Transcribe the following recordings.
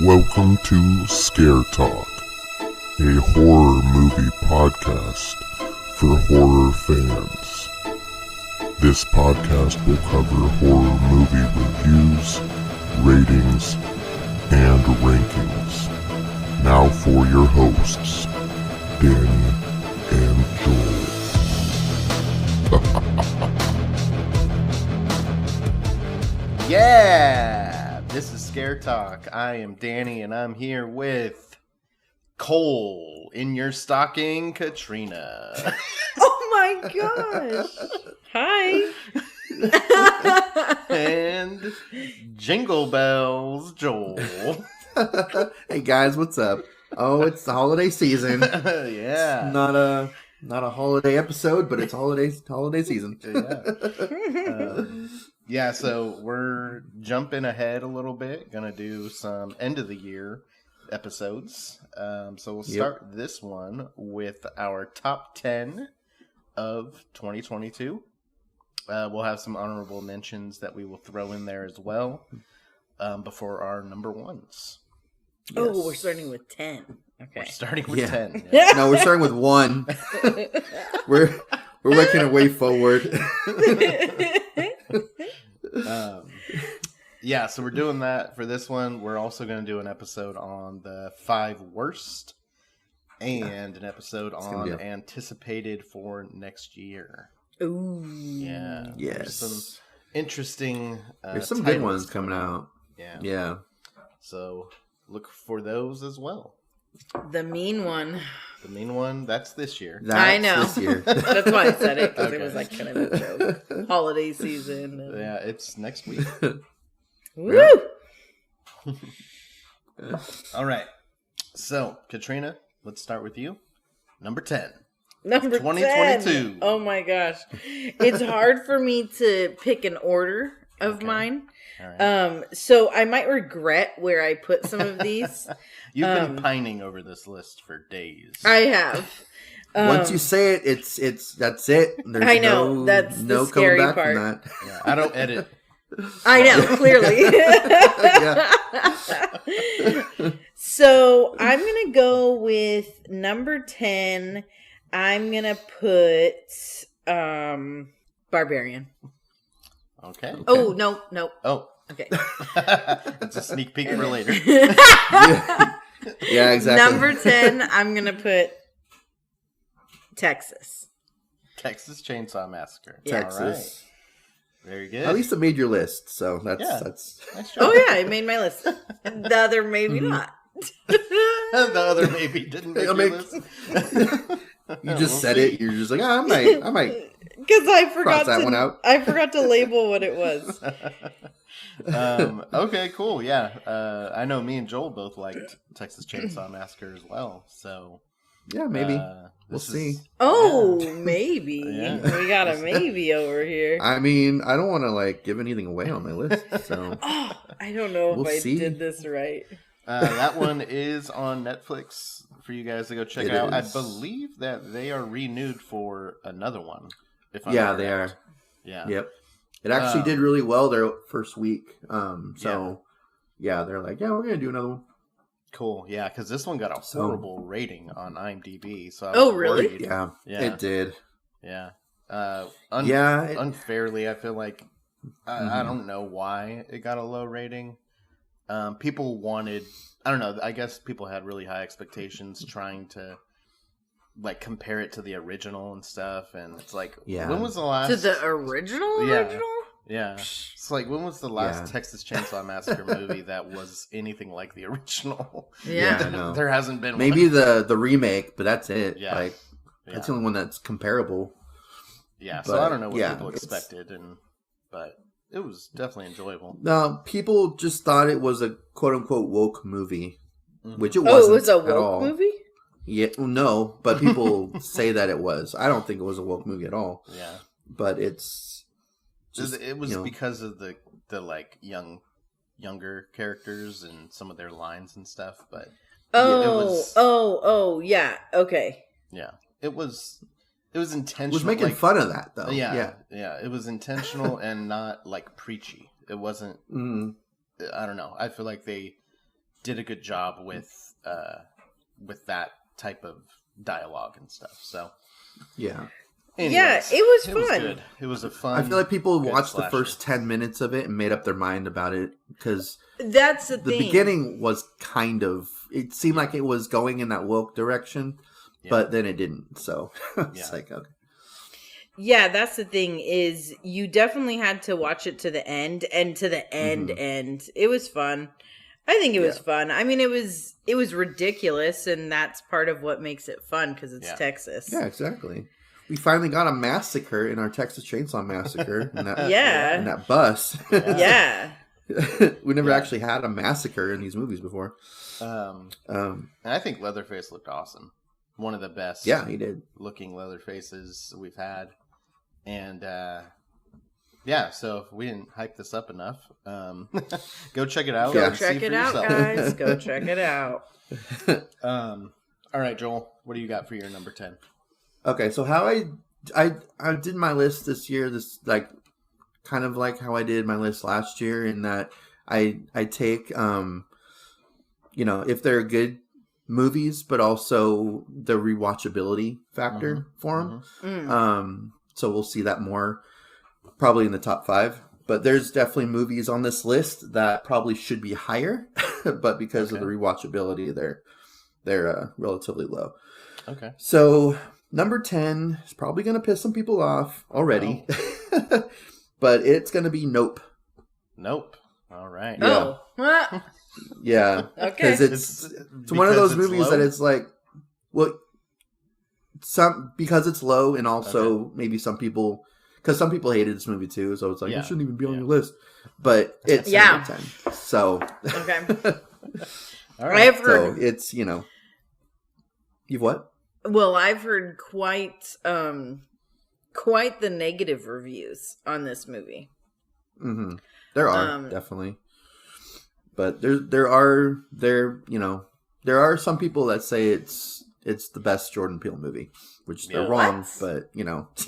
Welcome to Scare Talk, a horror movie podcast for horror fans. This podcast will cover horror movie reviews, ratings, and rankings. Now for your hosts, Danny and Joel. Yeah! This is Scare Talk. I am Danny, and I'm here with Cole in your stocking, Katrina. Oh my gosh! Hi! And Jingle Bells, Joel. Hey guys, what's up? Oh, it's the holiday season. Yeah. It's not a holiday episode, but it's holiday season. Yeah, so we're jumping ahead a little bit. Gonna do some end of the year episodes. So we'll start this one with our top 10 of 2022. We'll have some honorable mentions that we will throw in there as well before our number ones. Yes. Oh, we're starting with 10. Okay. We're starting with 10. Yeah. No, we're starting with 1. we're working our way forward. Yeah, so we're doing that for this one. We're also going to do an episode on the 5 worst and an episode on anticipated for next year. Ooh. Yeah. Yes. There's some interesting There's some good ones coming out. Yeah. Yeah. So look for those as well. The mean one. The mean one, that's this year. I know. This year. That's why I said it, because Okay. it was like kind of a joke. Holiday season. And... Yeah, it's next week. Woo! All right. So, Katrina, let's start with you. Number 10. Number 2022. 10. Oh my gosh. It's hard for me to pick an order of mine. All right. So I might regret where I put some of these. You've been pining over this list for days. I have. Once you say it, it's that's it. There's I know, that's the no scary coming back part. from that. Yeah, I don't edit. I know, clearly. So I'm going to go with number 10. I'm going to put Barbarian. Okay. Oh, no. Oh. Okay. It's a sneak peek for later. Yeah, exactly. Number 10, I'm going to put Texas. Texas Chainsaw Massacre. Yeah. Texas. All right. Very good. At least it made your list, so that's Nice job. Oh, yeah, it made my list. The other maybe not. The other maybe didn't make your list. You just said it. You're just like, I might. Because I forgot Cross that one out. I forgot to label what it was. Okay, cool. Yeah. I know me and Joel both liked Texas Chainsaw Massacre as well. So Yeah, maybe. We'll see. Oh, maybe. Yeah. We got a maybe over here. I mean, I don't want to give anything away on my list, so Oh, I don't know We'll if I see. did this right. that one is on Netflix for you guys to go check It out. is. I believe that they are renewed for another one. If I'm yeah, correct. they are. Yeah. Yep. It actually did really well their first week. So yeah, they're like, yeah, we're gonna do another one. Cool. Yeah, because this one got a horrible rating on IMDb. So I Oh, was really? worried. Yeah, Yeah. it did. Yeah. Unfairly, I feel like I don't know why it got a low rating. People wanted, I don't know, I guess people had really high expectations trying to compare it to the original and stuff, and it's like, when was the last To the original? Yeah. It's like, when was the last Texas Chainsaw Massacre movie that was anything like the original? Yeah. I know. There hasn't been Maybe one. the remake, but that's it. Yeah. That's the only one that's comparable. Yeah, But, so I don't know what yeah, people expected, but it was definitely enjoyable. No, people just thought it was a quote unquote woke movie, which it Oh, wasn't it was a at all. woke movie? Yeah, no, but people say that it was. I don't think it was a woke movie at all. Yeah. But it's just, it was because of the younger characters and some of their lines and stuff, but yeah, okay. Yeah. It was intentional. It was making fun of that though. Yeah. It was intentional and not preachy. It wasn't. I don't know. I feel like they did a good job with that type of dialogue and stuff. So yeah. anyways, Yeah, it was It was fun. good. It was a fun. I feel like people good watched the slasher. first 10 minutes of it and made up their mind about it because That's the thing. beginning was kind of, it seemed like it was going in that woke direction, but then it didn't. So it's like, okay. Yeah, that's the thing is you definitely had to watch it to the end and to the end end. It was fun. I think it was fun. I mean, it was ridiculous, and that's part of what makes it fun because it's Texas. Yeah, exactly. We finally got a massacre in our Texas Chainsaw Massacre. In that, in that bus. Yeah. We never actually had a massacre in these movies before. And I think Leatherface looked awesome. One of the best. Yeah, he did. Looking Leatherfaces we've had. And so if we didn't hype this up enough, go check it out. Go check it out, guys. Go check it out. All right, Joel, what do you got for your number 10? Okay, so how I did my list this year, this like kind of like how I did my list last year, in that I take if they're good movies, but also the rewatchability factor for them. So we'll see that more probably in the top 5. But there's definitely movies on this list that probably should be higher, but because of the rewatchability, they're relatively low. Okay. So number 10 is probably going to piss some people off already, but it's going to be Nope. Nope. All right. Yeah. Oh. Yeah. Okay. Because it's one of those movies that it's like, well, because it's low, and also maybe some people, because some people hated this movie too, so it's like, it shouldn't even be on your list. But it's number 10. So. Okay. All right. I've heard. So it's, you've what? Well, I've heard quite the negative reviews on this movie. Mm-hmm. There are definitely, but there are some people that say it's the best Jordan Peele movie, which they're wrong. But Those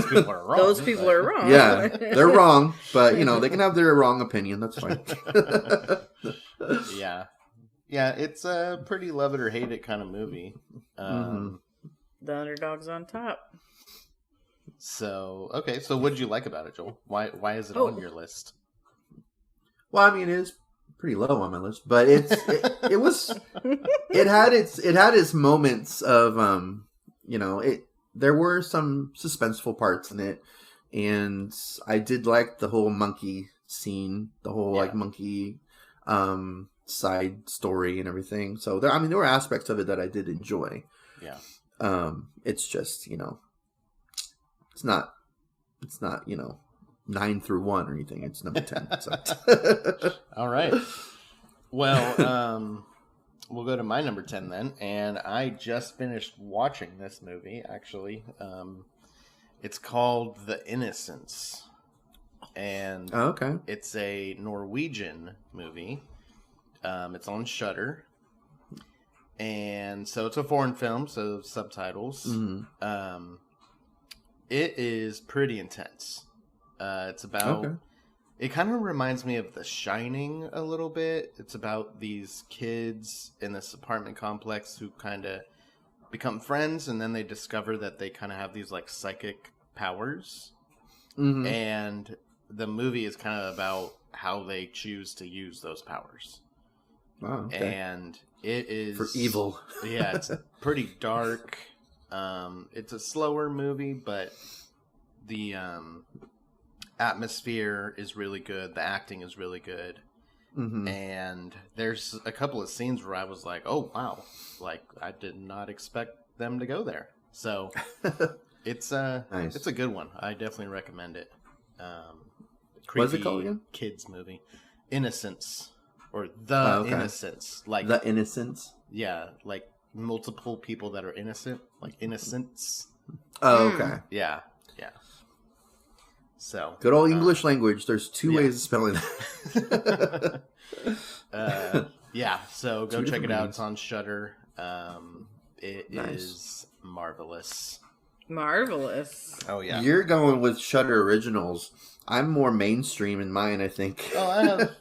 people are wrong. Those people are wrong. Yeah, they're wrong. But they can have their wrong opinion. That's fine. Yeah, it's a pretty love it or hate it kind of movie. The underdog's on top. So what did you like about it, Joel? Why is it on your list? Well, I mean, it is pretty low on my list, but it had its moments of there were some suspenseful parts in it, and I did like the whole monkey scene, the whole like monkey side story and everything. So there were aspects of it that I did enjoy. Yeah. It's just, it's not 9 through 1 or anything. It's number 10. So. All right. Well, we'll go to my number 10 then. And I just finished watching this movie, actually. It's called The Innocents. And it's a Norwegian movie. It's on Shudder. And so it's a foreign film, so subtitles. Mm-hmm. It is pretty intense. It's about... It kind of reminds me of The Shining a little bit. It's about these kids in this apartment complex who kind of become friends, and then they discover that they kind of have these like psychic powers. Mm-hmm. And the movie is kind of about how they choose to use those powers. Wow, okay. And it is... For evil. Yeah, it's pretty dark. It's a slower movie, but the atmosphere is really good. The acting is really good. Mm-hmm. And there's a couple of scenes where I was like, oh, wow. Like, I did not expect them to go there. So it's nice. It's a good one. I definitely recommend it. What's it called again? Kids movie. Innocence. Or The Innocence. Like The Innocence? Yeah, like multiple people that are innocent. Like innocence. Oh, okay. Yeah. So good old English language. There's 2 ways of spelling that. So go check it out. It's on Shudder. It is marvelous. Marvelous. Oh yeah. You're going with Shudder Originals. I'm more mainstream in mine, I think. Oh, I have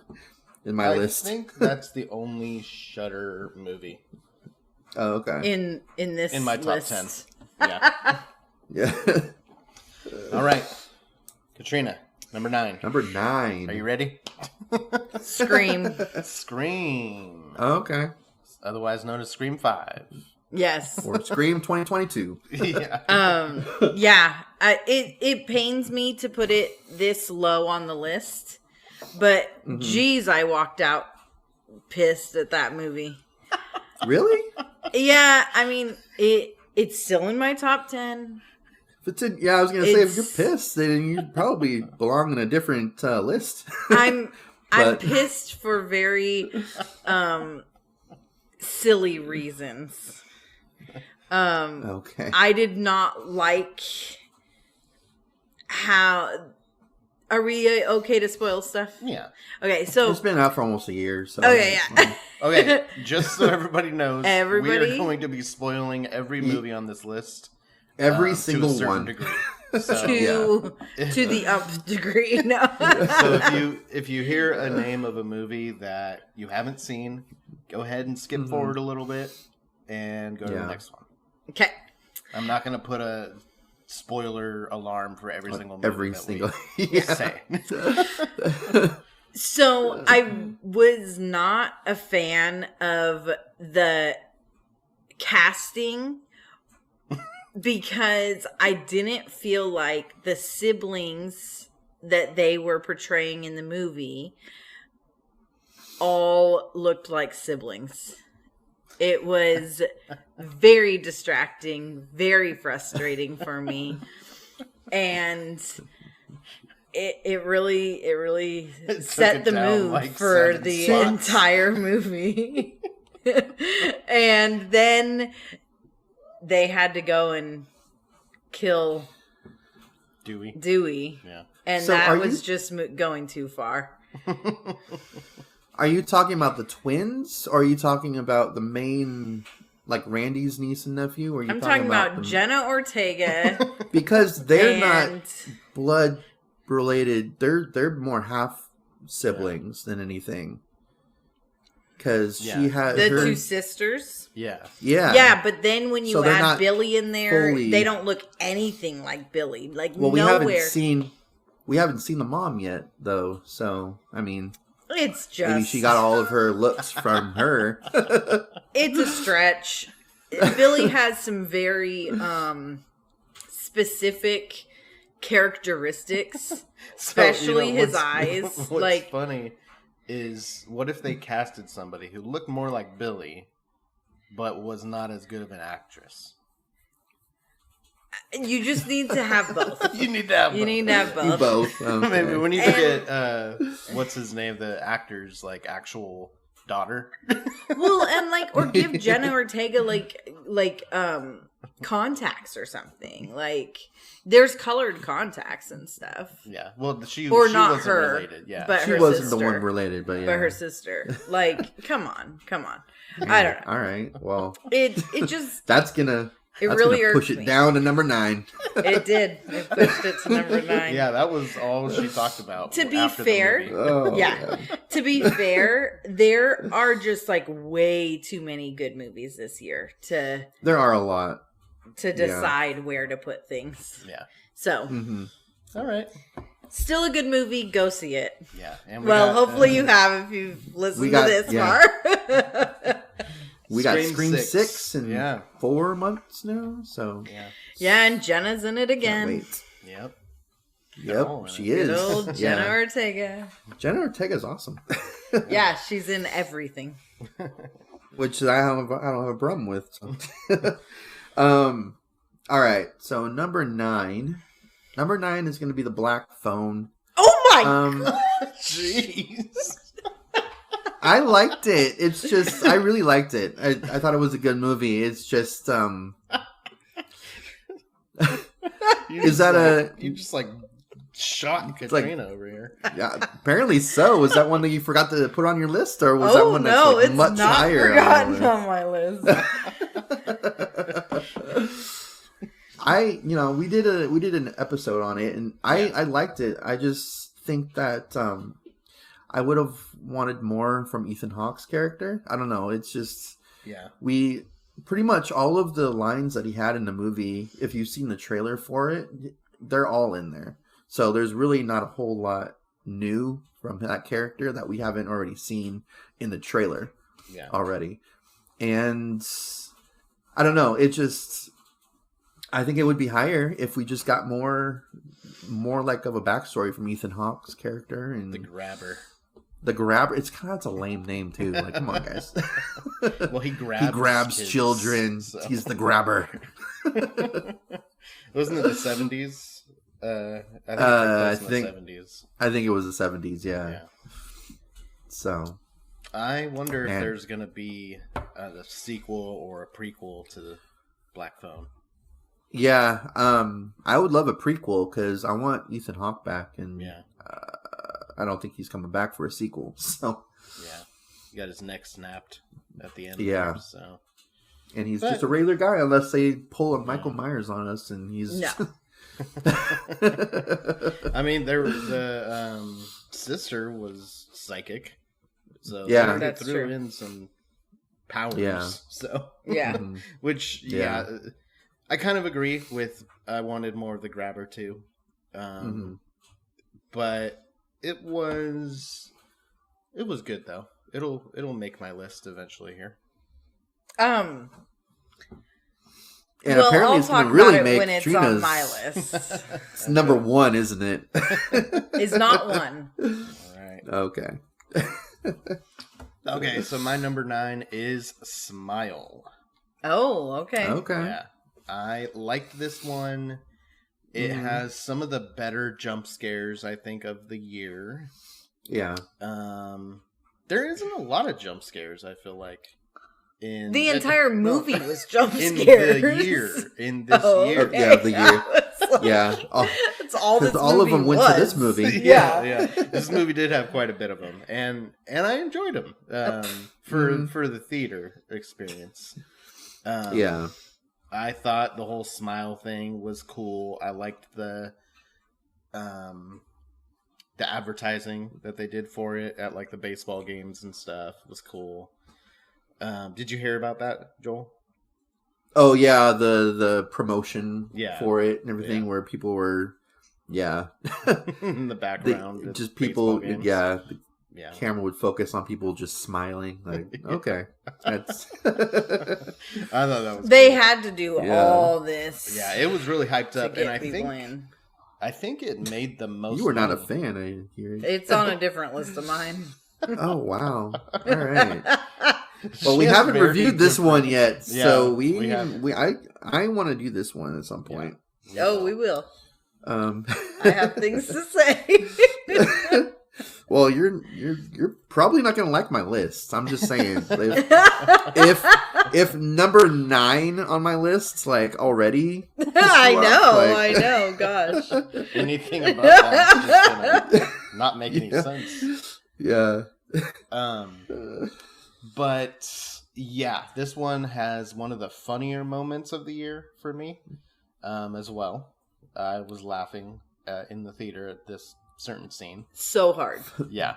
in my list. I think that's the only Shudder movie. Oh, okay. In my top list. 10. Yeah. Yeah. All right. Katrina, number 9. Number 9. Are you ready? Scream. Scream. Oh, okay. Otherwise known as Scream 5. Yes. Or Scream 2022. Yeah. Yeah. It pains me to put it this low on the list, but geez, I walked out pissed at that movie. Really? Yeah, I mean it's still in my top 10. If it's in, I was gonna say if you're pissed, then you probably belong in a different list. I'm pissed for very silly reasons. Okay. I did not like how. Are we okay to spoil stuff? Yeah. Okay, so It's been out for almost a year. So okay, yeah. Okay, just so everybody knows, we Everybody? are going to be spoiling every movie on this list. Every to single a certain one. degree. So, to the up degree. No. so if you hear a name of a movie that you haven't seen, go ahead and skip forward a little bit and go to the next one. Okay. I'm not going to put a spoiler alarm for every single movie yeah. say. So I was not a fan of the casting because I didn't feel like the siblings that they were portraying in the movie all looked like siblings. It was very distracting, very frustrating for me. And it really set the mood like for the spots. entire movie. And then they had to go and kill Dewey. Yeah. And So that are was you- just going too far. Are you talking about the twins, or are you talking about the main, like Randy's niece and nephew? Or are you I'm talking about them? Jenna Ortega. Because they're not and blood related. They're more half siblings than anything. Because she had the her, two sisters. Yeah. Yeah, but then when So you they're add not Billy in there, fully- they don't look anything like Billy. Like Well, we nowhere. haven't seen the mom yet, though. So I mean, It's just maybe she got all of her looks from her. It's a stretch. Billy has some very specific characteristics, especially his eyes. What's Like funny is, what if they casted somebody who looked more like Billy, but was not as good of an actress? you just need to have both. You need to have both. You need to have both. Both. Okay. Maybe we need to get what's his name, the actor's like actual daughter. Well, and or give Jenna Ortega contacts or something. Like there's colored contacts and stuff. Yeah. Well, she Or she not wasn't her, related. Yeah. but She her wasn't sister. the one related, but yeah. But her sister. Like, come on. I don't know. All right. Well, It just that's gonna really gonna push irks it me. down to number 9. It did. It pushed it to number 9. Yeah, that was all she talked about. To be after the fair, movie. Oh, Yeah. To be fair, there are just way too many good movies this year to There are a lot. decide where to put things. Yeah. So, Mm-hmm. All right. still a good movie. Go see it. Yeah. And Well, hopefully you have if you've listened to this far. We got Scream Scream 6. 6 in Yeah. 4 months now, so Yeah. Yeah, and Jenna's in it can't again. wait. Yep. Yep, Oh, she Good is. old Jenna Ortega. Jenna Ortega's awesome. Yeah, she's in everything. Which I don't have a problem with. So. All right, so number 9. Number 9 is going to be The Black Phone. Oh my Jeez. I liked it. It's just, I really liked it. I thought it was a good movie. It's just, Is that you just shot Katrina over here? yeah, apparently so. Was that one that you forgot to put on your list, or was that one that's no, it's much not higher? forgotten on my list. We did an episode on it, and I liked it. I just think that I would have wanted more from Ethan Hawke's character. I don't know. It's just we pretty much all of the lines that he had in the movie. If you've seen the trailer for it, they're all in there. So there's really not a whole lot new from that character that we haven't already seen in the trailer already. And I don't know. It just, I think it would be higher if we just got more like of a backstory from Ethan Hawke's character and the Grabber. The Grabber. It's a lame name too. Like, come on, guys. Well, he grabs kids, children. So. He's the Grabber. Wasn't it the 70s? I think the 70s. I think it was the 70s. Yeah. So, I wonder if there's going to be a sequel or a prequel to the Black Phone. Yeah, I would love a prequel because I want Ethan Hawke back, and I don't think he's coming back for a sequel. So he got his neck snapped at the end. Yeah, there, so and he's just a regular guy, unless they pull a Michael Myers on us, and he's no. I mean, the sister was psychic, so they threw in some powers. Yeah. So which I kind of agree with. I wanted more of the Grabber too, but it was good though. It'll make my list eventually here. And apparently it's going to really make when it's Trina's on my list. It's number one, isn't it? It's not one. All right. Okay. Okay, so my number 9 is Smile. Oh, okay. Okay. Yeah. I liked this one. It has some of the better jump scares, I think, of the year. Yeah. There isn't a lot of jump scares, I feel like. The entire movie was jump scares. In this year. Okay. Yeah, the year. That's all this movie all of them went to this movie. Yeah. This movie did have quite a bit of them, and I enjoyed them for the theater experience. I thought the whole Smile thing was cool. I liked the advertising that they did for it at like the baseball games and stuff. It was cool. Did you hear about that, Joel? Oh yeah, the promotion for it and everything, where people were in the background, just people, the camera would focus on people just smiling. Like, okay, that's. I thought that was. They cool. had to do all this. Yeah, it was really hyped up, and I I think it made the most. You were not a fan, I hear. It's on a different list of mine. Oh wow! All right. Well, we haven't reviewed this one yet, so I want to do this one at some point. Yeah. Oh, we will. I have things to say. Well, you're probably not going to like my list. I'm just saying. If number 9 on my list, like already, I know. Gosh, anything about that is just gonna not make any sense. Yeah. But yeah, this one has one of the funnier moments of the year for me, as well. I was laughing in the theater at this certain scene. So hard. Yeah.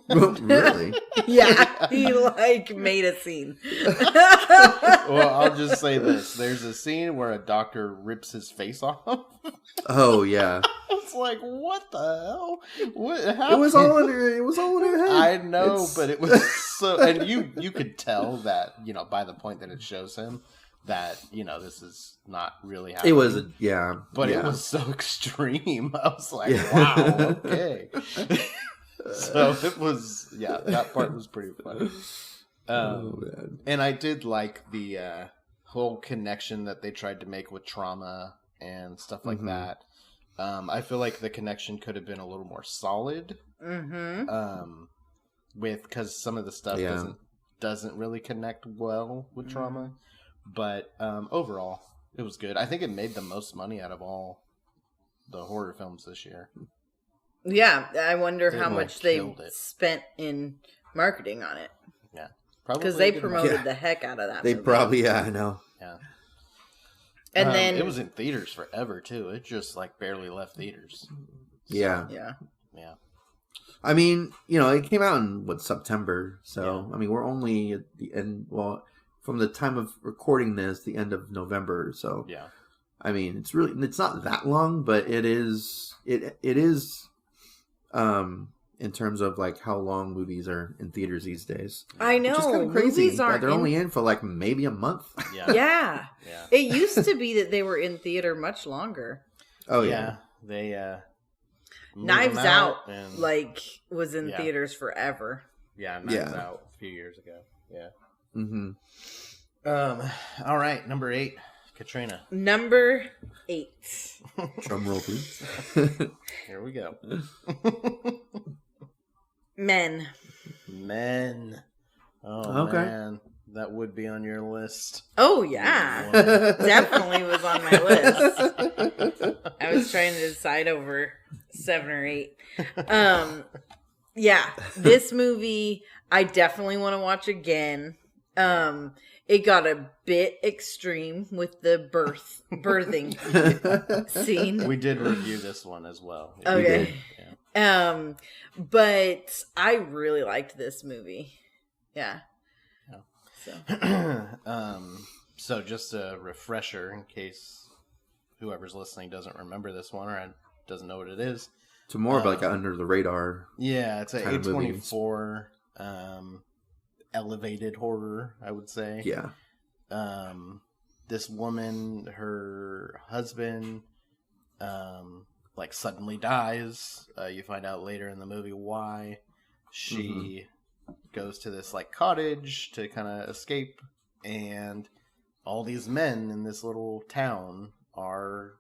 Really? Yeah, he made a scene. Well, I'll just say this: there's a scene where a doctor rips his face off. Oh yeah. It's like, what the hell? What happened? It was all in her head. I know, but it was so, and you could tell that, by the point that it shows him that, this is not really happening. It was but it was so extreme. I was like, wow, okay. So it was, that part was pretty funny. And I did like the whole connection that they tried to make with trauma and stuff like that. I feel like the connection could have been a little more solid. Because some of the stuff doesn't really connect well with trauma. But overall, it was good. I think it made the most money out of all the horror films this year. Yeah, I wonder how much they spent in marketing on it. Yeah, probably because they promoted the heck out of that. They probably, I know. Yeah, and then it was in theaters forever too. It just barely left theaters. So, yeah. yeah. I mean, it came out in September, so Yeah. I mean, we're only at the end. Well, from the time of recording this, the end of November. So Yeah. I mean, it's not that long, but it is. It is. In terms of like how long movies are in theaters these days. I know. Which is kind of crazy Movies that aren't they're only in for like maybe a month. Yeah. Yeah. Yeah. It used to be that they were in theater much longer. Oh yeah. They move Knives them Out, and, was in Yeah. theaters forever. Knives Yeah. Out a few years ago. Yeah. Mm-hmm. All right, number 8, Katrina. Number 8. Drum roll, please. Here we go. Men. Men. Oh Okay. man, that would be on your list. Oh yeah. Definitely was on my list. I was trying to decide over 7 or 8. Yeah, this movie I definitely want to watch again. It got a bit extreme with the birthing scene. We did review this one as well. Okay. Yeah. But I really liked this movie. Yeah. So just a refresher in case whoever's listening doesn't remember this one or doesn't know what it is. It's more of like an under the radar. Yeah, it's a kind of A24 elevated horror, I would say. Yeah. This woman, her husband, suddenly dies. You find out later in the movie why. She goes to this cottage to kind of escape, and all these men in this little town are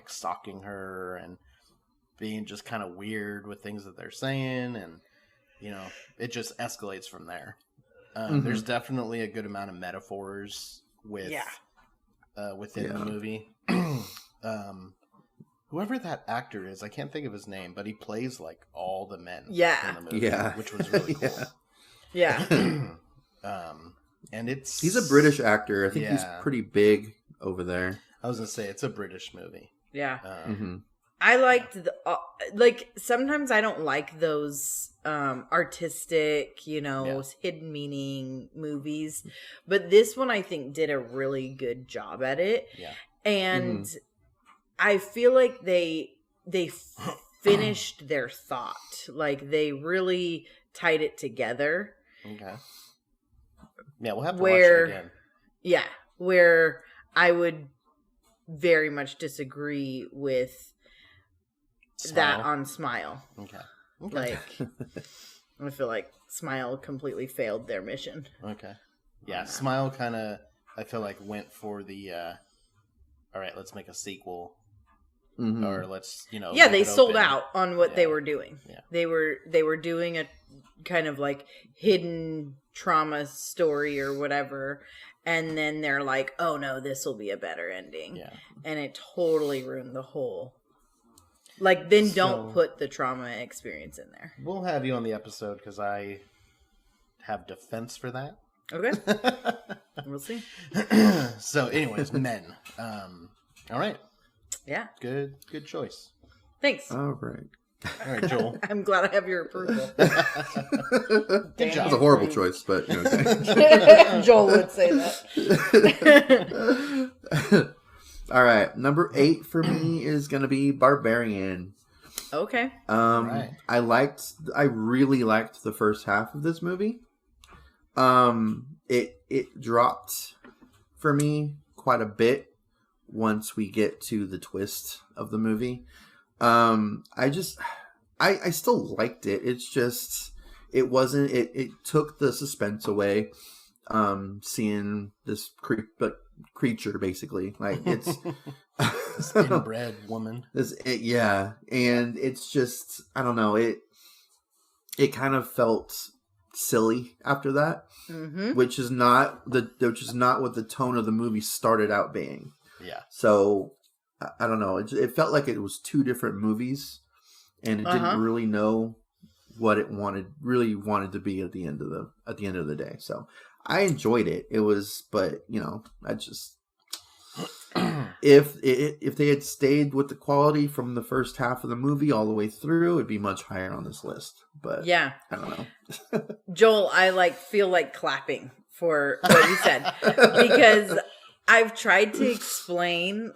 stalking her and being just kind of weird with things that they're saying, and it just escalates from there. There's definitely a good amount of metaphors with within the movie. Whoever that actor is, I can't think of his name, but he plays all the men in the movie, which was really cool. Yeah. And he's a British actor. I think he's pretty big over there. I was gonna say it's a British movie. Yeah. Mm-hmm. I liked sometimes I don't like those artistic, hidden meaning movies, but this one I think did a really good job at it. Yeah. And I feel like they finished their thought. They really tied it together. Okay. Yeah, we'll have to watch it again. Yeah, where I would very much disagree with that on Smile. Okay. I feel like Smile completely failed their mission. Okay. Yeah, Smile kind of, I feel like, went for the, all right, let's make a sequel. Or let's, Yeah, they sold out on what they were doing. Yeah. They were doing a kind of hidden trauma story or whatever. And then they're like, oh no, this will be a better ending. Yeah. And it totally ruined the whole. Then don't put the trauma experience in there. We'll have you on the episode because I have defense for that. Okay. We'll see. So, anyways, Men. All right. Yeah. Good choice. Thanks. All right. All right, Joel. I'm glad I have your approval. Good job. It's a horrible choice, but Joel would say that. All right, number 8 for me is gonna be Barbarian. Okay. Right. I really liked the first half of this movie. It dropped for me quite a bit once we get to the twist of the movie. I still liked it. It's just it wasn't. It took the suspense away. Seeing this creature basically it's this inbred woman. And it's just I don't know. It kind of felt silly after that, which is not what the tone of the movie started out being. Yeah. So I don't know. It felt like it was 2 different movies, and it didn't really know what it wanted to be at the end of the day. So I enjoyed it. It was, but I just if they had stayed with the quality from the first half of the movie all the way through, it'd be much higher on this list. But yeah, I don't know. Joel, I feel like clapping for what you said because I've tried to explain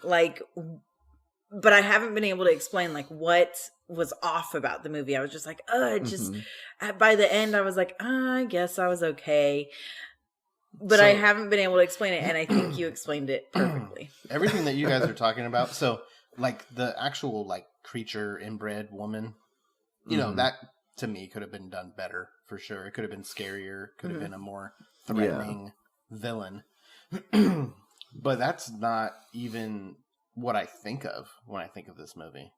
but I haven't been able to explain what was off about the movie. I was just like, it just by the end I was like, I guess I was okay. But I haven't been able to explain it, and I think you explained it perfectly. Everything that you guys are talking about, so the actual creature inbred woman, you know, that to me could have been done better for sure. It could have been scarier, could have been a more threatening villain. But that's not even what I think of when I think of this movie.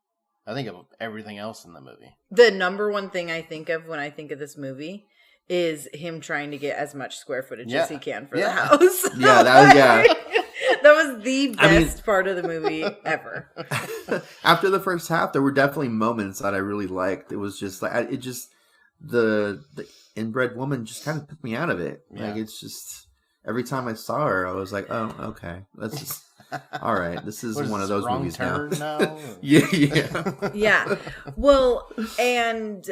I think of everything else in the movie. The number one thing I think of when I think of this movie is him trying to get as much square footage as he can for the house. Yeah, that was the best part of the movie ever. After the first half, there were definitely moments that I really liked. It was just the inbred woman just kind of took me out of it. Yeah. It's just every time I saw her, I was like, oh, okay, that's just all right. This is one of those movies now. Yeah. Well, and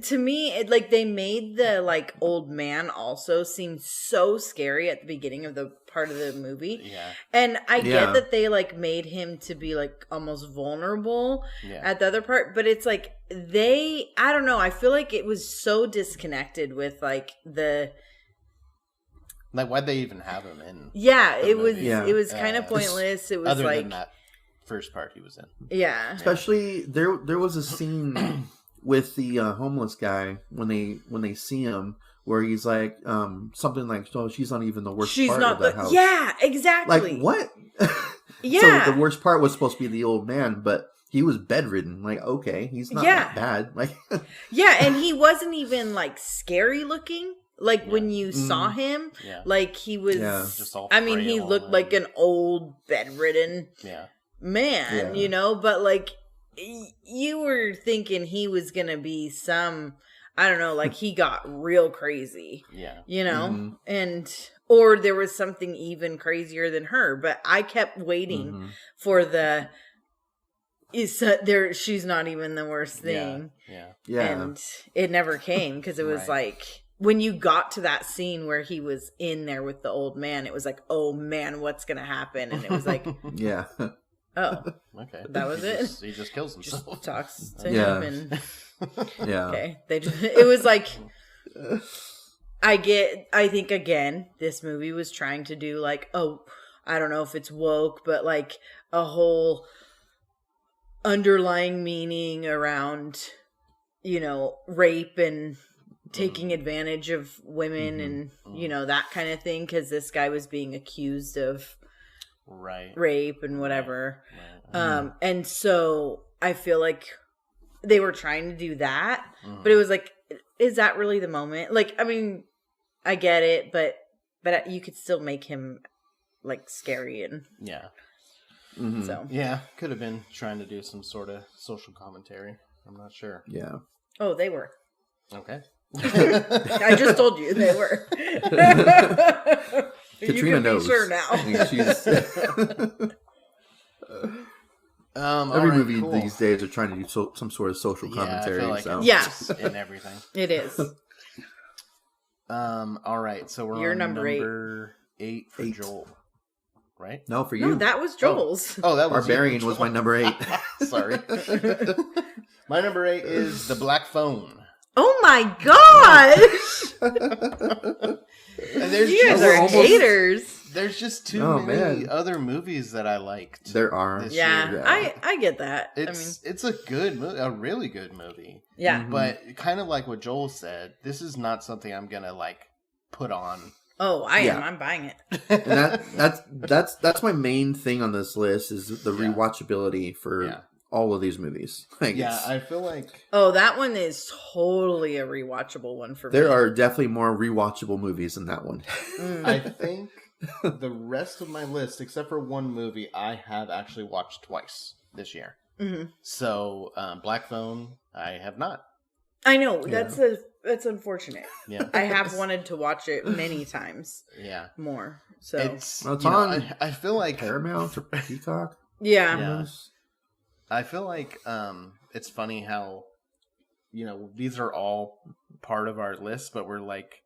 to me, they made the old man also seem so scary at the beginning of the part of the movie. Yeah. And I get that they made him to be almost vulnerable at the other part, but it's I don't know, I feel like it was so disconnected with the why'd they even have him in? Yeah, it movie? was it was kind of pointless. It was other than that first part he was in. Yeah. Especially there was a scene with the homeless guy when they see him where he's like something like, "Oh, she's not even the worst part of the house." Yeah, exactly. What? Yeah. So the worst part was supposed to be the old man, but he was bedridden. Okay, he's not that bad. Yeah, and he wasn't even scary looking. When you saw him, he was. Just all he looked like an old bedridden man, you know. But you were thinking he was gonna be some, I don't know, he got real crazy, you know, and or there was something even crazier than her. But I kept waiting for she's not even the worst thing, and it never came because it was when you got to that scene where he was in there with the old man, it was oh man, what's gonna happen? And it was yeah. Oh, okay. That was it. He just kills himself. Just talks to him and okay. It was I think again, this movie was trying to do I don't know if it's woke, but a whole underlying meaning around, rape and taking advantage of women and, that kind of thing. 'Cause this guy was being accused of rape and whatever. Right. And so I feel they were trying to do that, but it was is that really the moment? I get it, but you could still make him scary and so could have been trying to do some sort of social commentary. I'm not sure. Yeah. Oh, they were. Okay. I just told you they were. Katrina knows. Sure now. She's every movie these days are trying to do some sort of social commentary. I feel it's in everything. It is. All right, so we're You're on number 8 for Joel, right? No, for you. No, that was Joel's. Oh, that was Barbarian was my number 8. Sorry. My number 8 is The Black Phone. Oh my gosh! And You guys are haters. There's just too many other movies that I liked. There are. Yeah, I get that. It's a good movie, a really good movie. Yeah. But kind of like what Joel said, this is not something I'm gonna put on. Oh, I am. I'm buying it. And that's my main thing on this list is the rewatchability for all of these movies. I feel like... Oh, that one is totally a rewatchable one for me. There are definitely more rewatchable movies than that one. I think the rest of my list, except for one movie, I have actually watched twice this year. Mm-hmm. So, Black Phone, I have not. I know Yeah. that's unfortunate. Yeah. I have wanted to watch it many times. Yeah. More. So It's, Well, it's you know, on I feel like Paramount or Peacock. yeah. Yeah. Almost. I feel like it's funny how, you know, these are all part of our list, but we're like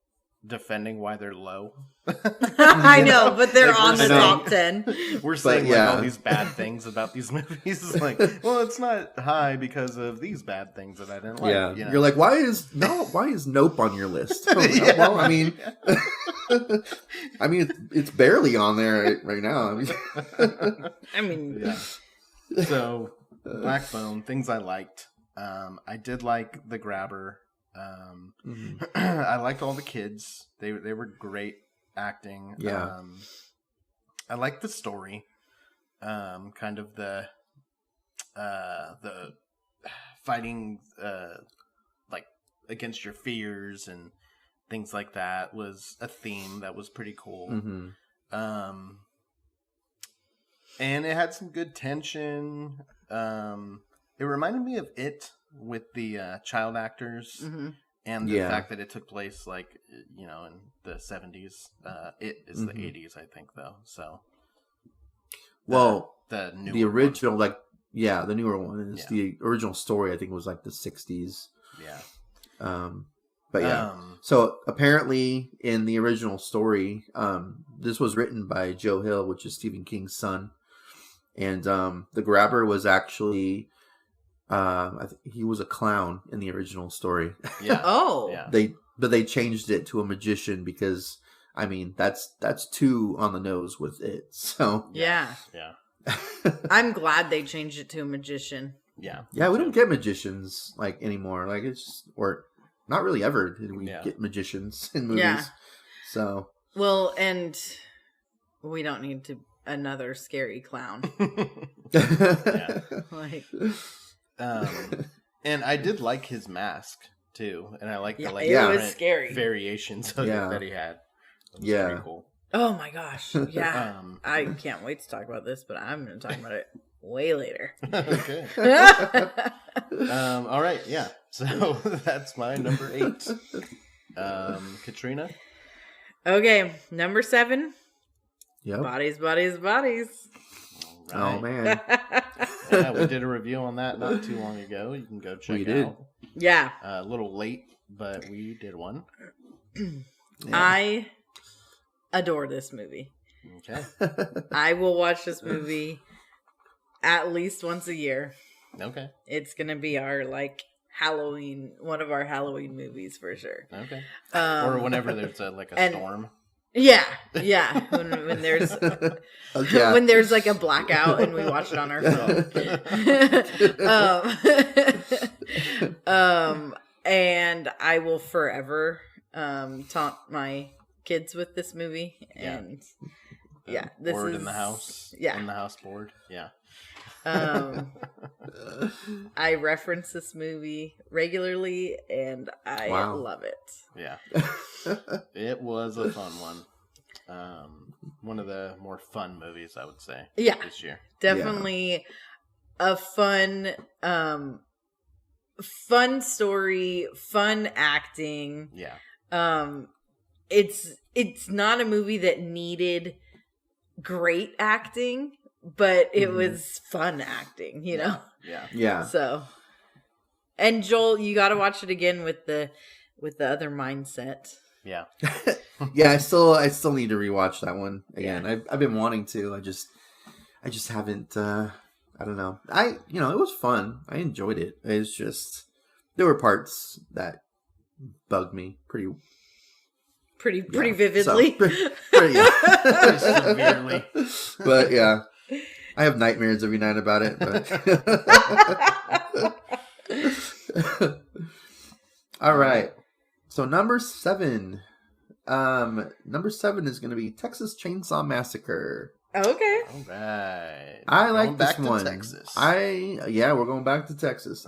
defending why they're low. I know, but they're Like, we're on the saying- top 10. We're saying yeah. like all these bad things about these movies. Like, well, it's not high because of these bad things that I didn't like. Yeah, You know? you're like, why is Nope on your list? Oh, Yeah. Well, I mean, I mean, it's barely on there right now. I mean, I mean, Yeah. So, Black Phone, things I liked. I did like The Grabber. mhm. I liked all the kids. They were great acting. Yeah. I liked the story. Kind of the fighting like against your fears and things like that was a theme that was pretty cool. Mhm. And it had some good tension. It reminded me of It with the child actors mhm. and the Yeah. fact that it took place like, you know, in the 70s. It is the Mhm. 80s, I think, though. So, Well, the newer the one. original, like, yeah, the newer one is Yeah. the original story. I think was like the '60s. Yeah. But yeah. So apparently, in the original story, this was written by Joe Hill, which is Stephen King's son, and the Grabber was actually, he was a clown in the original story. Yeah. Oh. Yeah. They changed it to a magician because, I mean, that's too on the nose with it. So Yeah. Yeah. I'm glad they changed it to a magician. Yeah. yeah, we don't get magicians like anymore. Like it's just, or not really ever did we Yeah. get magicians in movies. Yeah. So Well, and we don't need another scary clown. Yeah. Like, And I did like his mask too, and I like yeah, the like it was different scary. variations of Yeah. it that he had. It was Yeah. pretty cool. Oh my gosh. Yeah. Um, I can't wait to talk about this, but I'm going to talk about it way later. okay. All right. Yeah. So that's my number 8. Katrina. Okay, number 7. Yep. Bodies, bodies, bodies. All Oh right. man. Yeah, we did a review on that not too long ago. You can go check We it did. out. Yeah. A little late, but we did one. I adore this movie. Okay. I will watch this movie at least once a year. Okay. It's going to be our Halloween, one of our Halloween movies for sure. Okay. Um, Or whenever there's a and- storm. Yeah, yeah. When there's Yeah. when there's a blackout and we watch it on our phone. And I will forever taunt my kids with this movie. And yeah, this board is in the house. Yeah. In the house board. Yeah. I reference this movie regularly, and I Wow. love it. Yeah. It was a fun one. One of the more fun movies, I would say. Yeah. This year. Definitely a fun story, fun acting. Yeah. It's not a movie that needed great acting, but it was fun acting, you know? Yeah. Yeah. So, and Joel, you got to watch it again with the other mindset. Yeah. Yeah, I still need to rewatch that one again. I've been wanting to. I just haven't. I don't know. It was fun. I enjoyed it. It's just there were parts that bugged me pretty vividly. Pretty Severely. But yeah, I have nightmares every night about it. But all right. So number 7. Number 7 is going to be Texas Chainsaw Massacre. Okay. All right. I Going like this back to one. Texas. We're going back to Texas.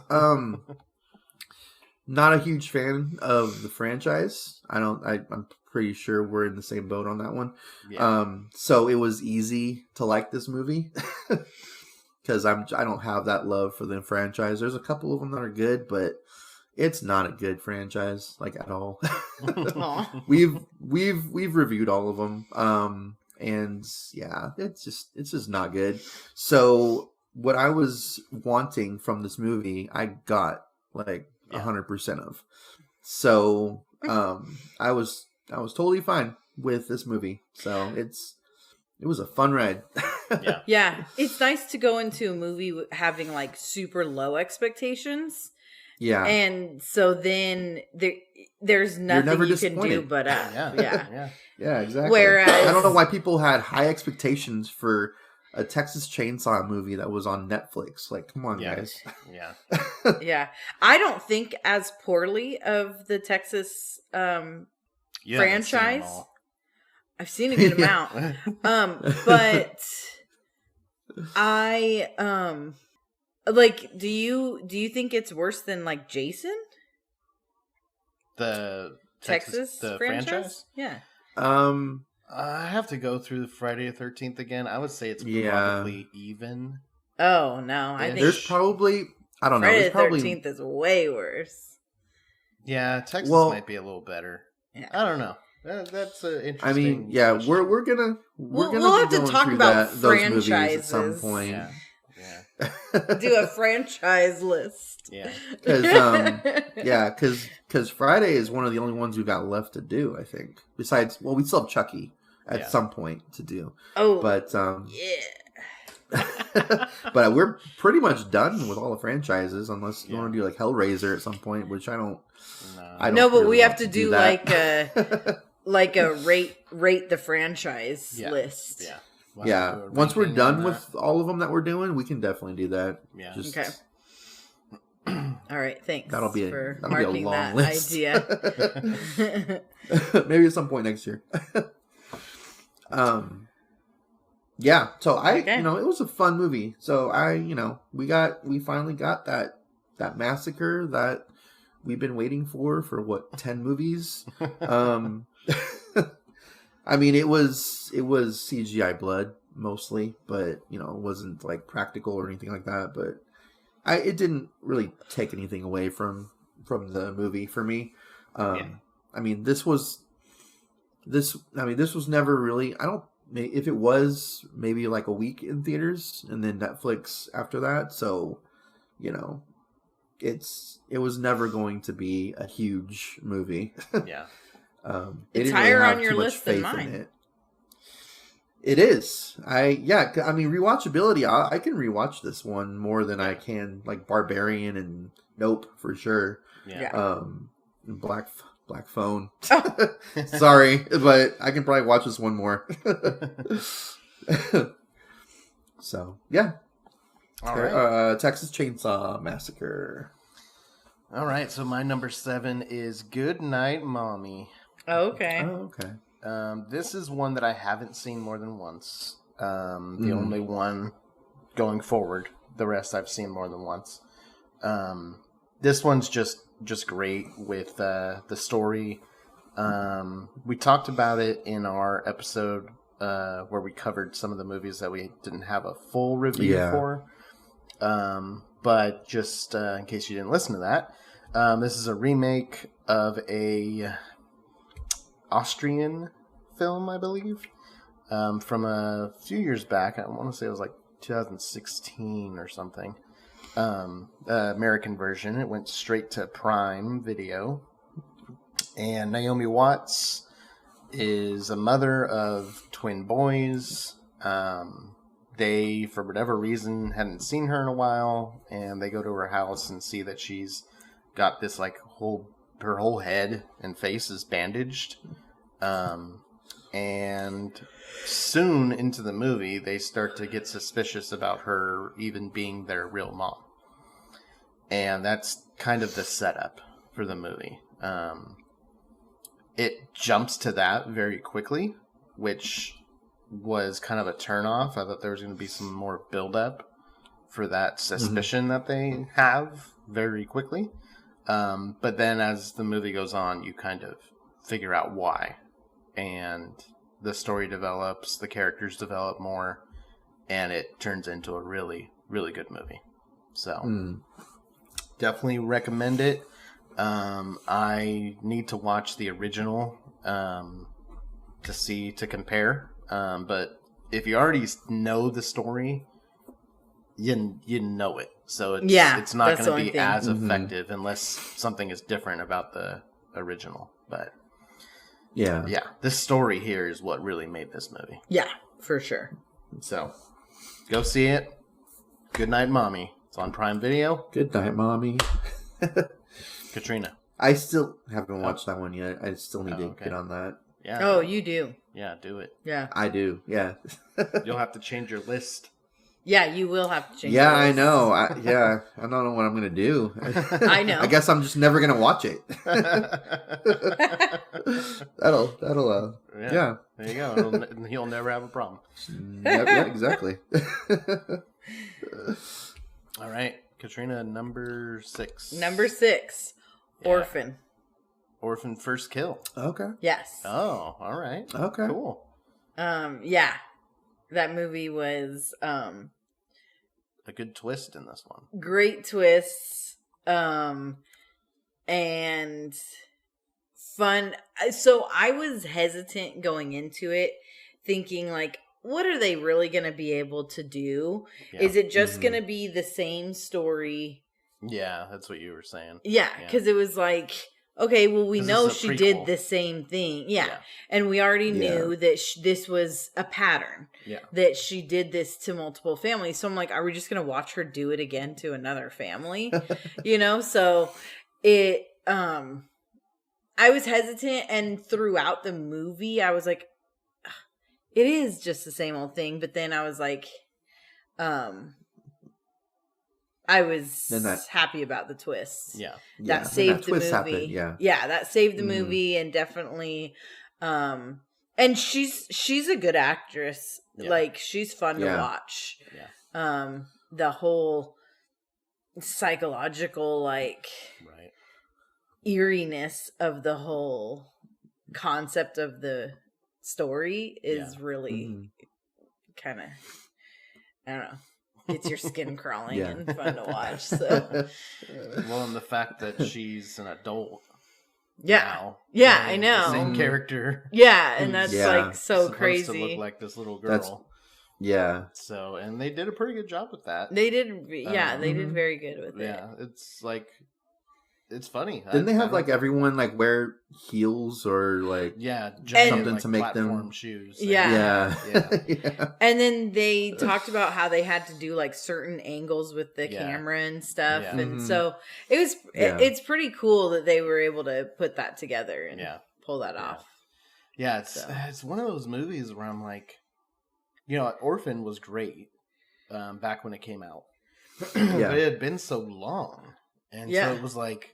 Not a huge fan of the franchise. I'm pretty sure we're in the same boat on that one. Yeah. So it was easy to like this movie because I don't have that love for the franchise. There's a couple of them that are good, but It's not a good franchise, like at all. Aw. we've reviewed all of them, and yeah, it's just not good. So what I was wanting from this movie, I got like 100% of. So I was totally fine with this movie. So it was a fun ride. Yeah, it's nice to go into a movie having like super low expectations. Yeah. And so then there's nothing you can do but up. Yeah, exactly. Whereas I don't know why people had high expectations for a Texas Chainsaw movie that was on Netflix. Like, come on, guys. Yeah. Yeah. I don't think as poorly of the Texas franchise. I've seen a good amount. But I like, do you think it's worse than like Jason? The Texas the franchise? Yeah. I have to go through Friday the 13th again. I would say it's probably even. Oh no, I think there's probably, I don't know. Friday There's the probably 13th is way worse. Yeah, Texas might be a little better. Yeah. I don't know. That's interesting. I mean, yeah, we're gonna we'll have to talk about those movies at some point. Yeah. Do a franchise list. Yeah. Because Friday is one of the only ones we've got left to do, I think. Besides, well, we still have Chucky at some point to do. Oh, but yeah. but we're pretty much done with all the franchises, unless you want to do like Hellraiser at some point, which I don't. No, but we have to do like a rate the franchise list. Yeah. Yeah, once we're done with all of them that we're doing, we can definitely do that. Yeah. Okay. All right, thanks. That'll be for a marking long that list. idea. Maybe at some point next year. Yeah. So it was a fun movie. So we finally got that massacre that we've been waiting for what, 10 movies. I mean, it was CGI blood mostly, but it wasn't like practical or anything like that. But it didn't really take anything away from the movie for me. I mean, this was never really. If it was maybe like a week in theaters and then Netflix after that. So, it was never going to be a huge movie. Yeah. It's higher on your list than mine. It is. I mean, rewatchability. I can rewatch this one more than I can like Barbarian and Nope for sure. Yeah. Black Phone. Oh. Sorry, but I can probably watch this one more. So yeah. All right. Texas Chainsaw Massacre. All right. So my number 7 is Good Night, Mommy. Okay. Oh, okay. This is one that I haven't seen more than once. The only one going forward. The rest I've seen more than once. This one's just great with the story. We talked about it in our episode where we covered some of the movies that we didn't have a full review for. But just in case you didn't listen to that, this is a remake of a Austrian film, I believe, from a few years back. I want to say it was like 2016 or something. American version. It went straight to Prime Video. And Naomi Watts is a mother of twin boys. They, for whatever reason, hadn't seen her in a while, and they go to her house and see that she's got this like her whole head and face is bandaged. And soon into the movie, they start to get suspicious about her even being their real mom. And that's kind of the setup for the movie. It jumps to that very quickly, which was kind of a turnoff. I thought there was going to be some more build-up for that suspicion that they have very quickly. But then as the movie goes on, you kind of figure out why. And the story develops, the characters develop more, and it turns into a really, really good movie. So, definitely recommend it. I need to watch the original to compare. But if you already know the story, you know it. So it's not going to be as effective unless something is different about the original. But yeah, this story here is what really made this movie. Yeah, for sure. So go see it. Good night, Mommy. It's on Prime Video. Good night, Mommy. Katrina. I still haven't watched that one yet. I still need to get on that. Yeah. Oh, you do. Yeah, do it. Yeah. I do. Yeah. You'll have to change your list. Yeah, you will have to change. Yeah, I know. I don't know what I'm gonna do. I know. I guess I'm just never gonna watch it. that'll. Yeah. There you go. You'll never have a problem. Yeah, exactly. All right, Katrina, number 6. Number 6, yeah. Orphan First Kill. Okay. Yes. Oh, all right. Okay. Cool. Yeah. That movie was a good twist in this one. Great twists. And fun. So I was hesitant going into it, thinking like, what are they really going to be able to do? Yeah. Is it just going to be the same story? Yeah, that's what you were saying. Yeah, because it was like, okay, well, we know she did the same thing. Yeah. And we already knew that this was a pattern. Yeah. That she did this to multiple families. So I'm like, are we just going to watch her do it again to another family? So it, I was hesitant, and throughout the movie, I was like, it is just the same old thing. But then I was like, I was happy about the twist. Yeah. That saved the movie. Happened, yeah, that saved the movie, and definitely and she's a good actress. Yeah. Like, she's fun to watch. Yeah. The whole psychological eeriness of the whole concept of the story is really kind of, I don't know, gets your skin crawling and fun to watch. So, well, and the fact that she's an adult. Now, I know. The same character. Yeah, and that's like so crazy. Supposed to look like this little girl. So, and they did a pretty good job with that. They did. Yeah, they did very good with it. Yeah, it's like, it's funny. Didn't they have like everyone like wear heels or like something to make them shoes? Yeah. And then they talked about how they had to do like certain angles with the camera and stuff, and so it was. It's pretty cool that they were able to put that together and pull that off. Yeah, it's one of those movies where I'm like, Orphan was great back when it came out, but it had been so long. And so it was like,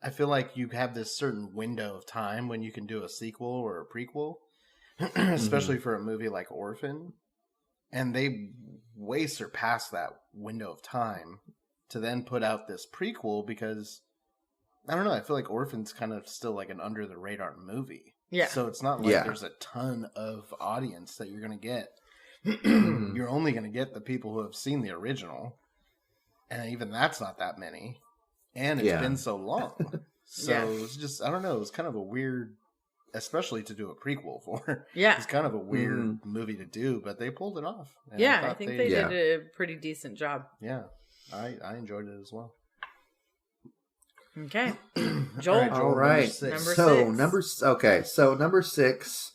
I feel like you have this certain window of time when you can do a sequel or a prequel, especially for a movie like Orphan. And they way surpassed that window of time to then put out this prequel because, I don't know, I feel like Orphan's kind of still like an under the radar movie. Yeah. So it's not like there's a ton of audience that you're going to get. You're only going to get the people who have seen the original. And even that's not that many. And it's been so long. So it's just, I don't know, it was kind of a weird, especially to do a prequel for. Yeah. It's kind of a weird movie to do, but they pulled it off. And I think they did a pretty decent job. Yeah. I enjoyed it as well. Okay. Joel. All right. Number 6. So number 6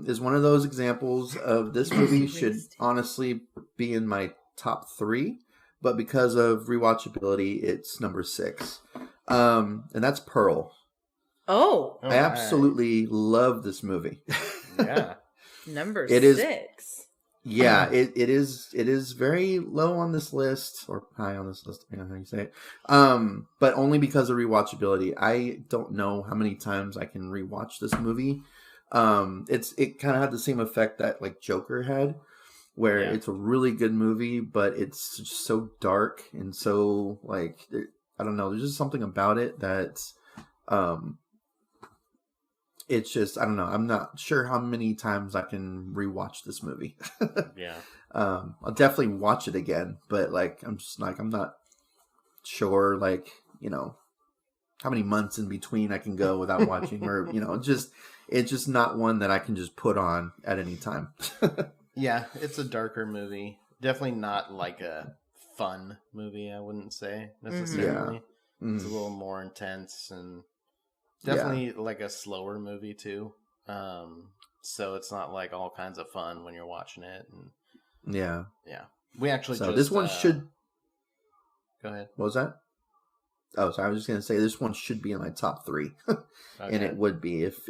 is one of those examples of this movie should honestly be in my top 3. But because of rewatchability, it's number 6. And that's Pearl. Oh. I absolutely love this movie. Yeah. Number 6. Yeah, it is very low on this list, or high on this list, depending on how you say it. But only because of rewatchability. I don't know how many times I can rewatch this movie. It kind of had the same effect that like Joker had. Where it's a really good movie, but it's just so dark and so like, I don't know. There's just something about it that, it's just, I don't know. I'm not sure how many times I can rewatch this movie. I'll definitely watch it again, but like, I'm just like, I'm not sure, like, how many months in between I can go without watching, or it's just not one that I can just put on at any time. Yeah, it's a darker movie. Definitely not like a fun movie, I wouldn't say necessarily. Yeah. It's a little more intense and definitely like a slower movie too. So it's not like all kinds of fun when you're watching it. And yeah. We actually this one should. Go ahead. What was that? Oh, so I was just gonna say this one should be in my top 3, and it would be if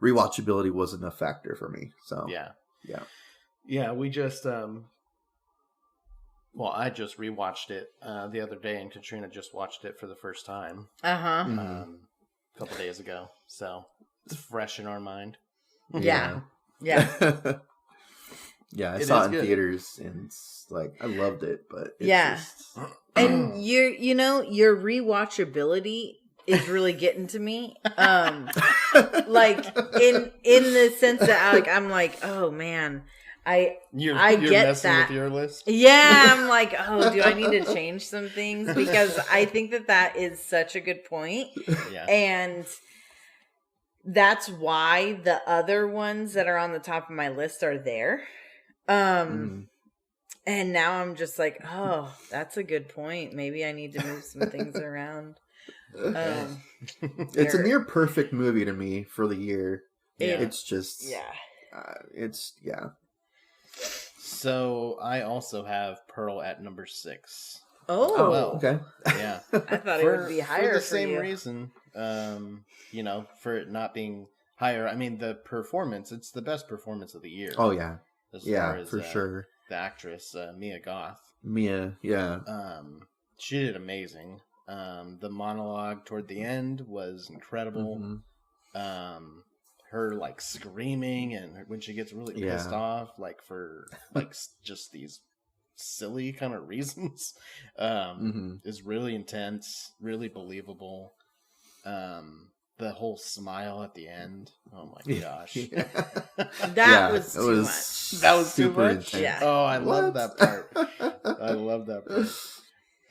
rewatchability wasn't a factor for me. So yeah. We just I just rewatched it the other day, and Katrina just watched it for the first time. A couple days ago, so it's fresh in our mind. Yeah. Yeah, I saw it in theaters, and it's like I loved it, but it's just... and your rewatchability is really getting to me. Like in the sense that I'm like, oh man, I get that. With your list. Yeah, I'm like, oh, do I need to change some things? Because I think that is such a good point. Yeah, and that's why the other ones that are on the top of my list are there. And now I'm just like, oh, that's a good point. Maybe I need to move some things around. It's a near perfect movie to me for the year. It's just, So I also have Pearl at number 6. Oh, okay. Yeah, I thought it would be higher for the for same you. reason. For it not being higher. I mean, the performance. It's the best performance of the year. Oh yeah. As far as, for sure. The actress Mia Goth. She did amazing. The monologue toward the end was incredible. Her like screaming and when she gets really pissed off, like for like just these silly kind of reasons, is really intense, really believable. The whole smile at the end. Oh my gosh. That was too much. That was too super much? intense. Yeah. Oh, I love that part. I love that part.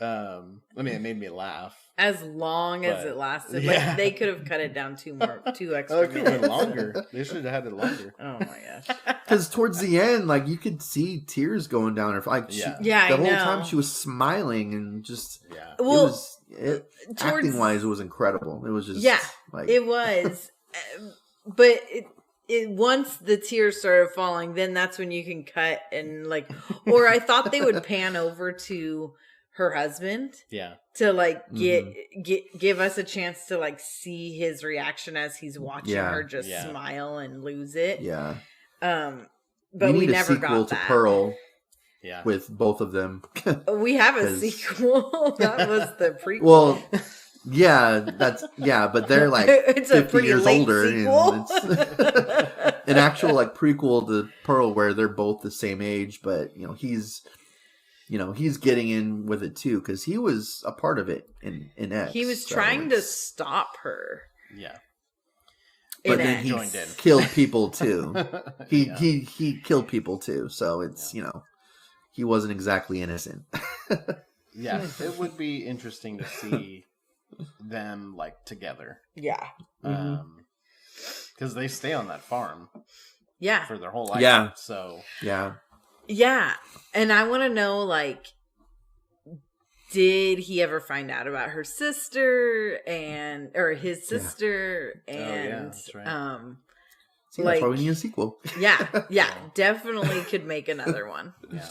I mean, it made me laugh. As long as it lasted. Yeah. Like, they could have cut it down 2 extra It could have minutes. been longer. They should have had it longer. Oh my gosh. Because towards the end, like you could see tears going down her. Like I the whole know. time she was smiling and just Well, acting wise, it was incredible. It was just like it was, but it once the tears started falling, then that's when you can cut and like, or I thought they would pan over to her husband, to like give us a chance to like see his reaction as he's watching her just smile and lose it. But we never got that. To Pearl. With both of them. We have a sequel. That was the prequel. Well, but they're like it's 50 a pretty years late older. sequel. And it's an actual like prequel to Pearl where they're both the same age, but he's getting in with it too because he was a part of it in X. He was trying to stop her. Yeah. But then he killed people too. He killed people too, so it's he wasn't exactly innocent. It would be interesting to see them like together. Yeah. Because they stay on that farm. Yeah. For their whole life. Yeah. So. Yeah. Yeah. And I want to know, like, did he ever find out about her sister or his sister? And that's right. That's why we need a sequel. Yeah. Definitely could make another one. Yeah.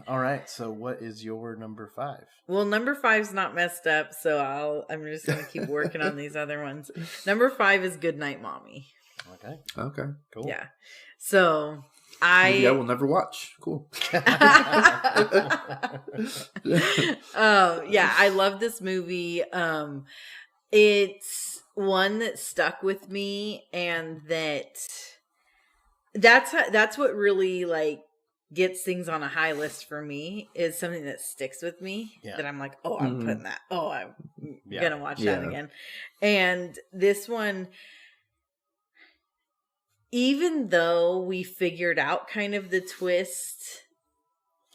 All right. So, what is your number 5? Well, number 5's not messed up, so I'm just gonna keep working on these other ones. Number 5 is Goodnight Mommy. Okay. Cool. Yeah. So I will never watch. Cool. I love this movie. It's one that stuck with me, and that's what really like gets things on a high list for me is something that sticks with me that I'm like, oh, I'm putting that. Oh, I'm gonna watch that again. And this one, even though we figured out kind of the twist,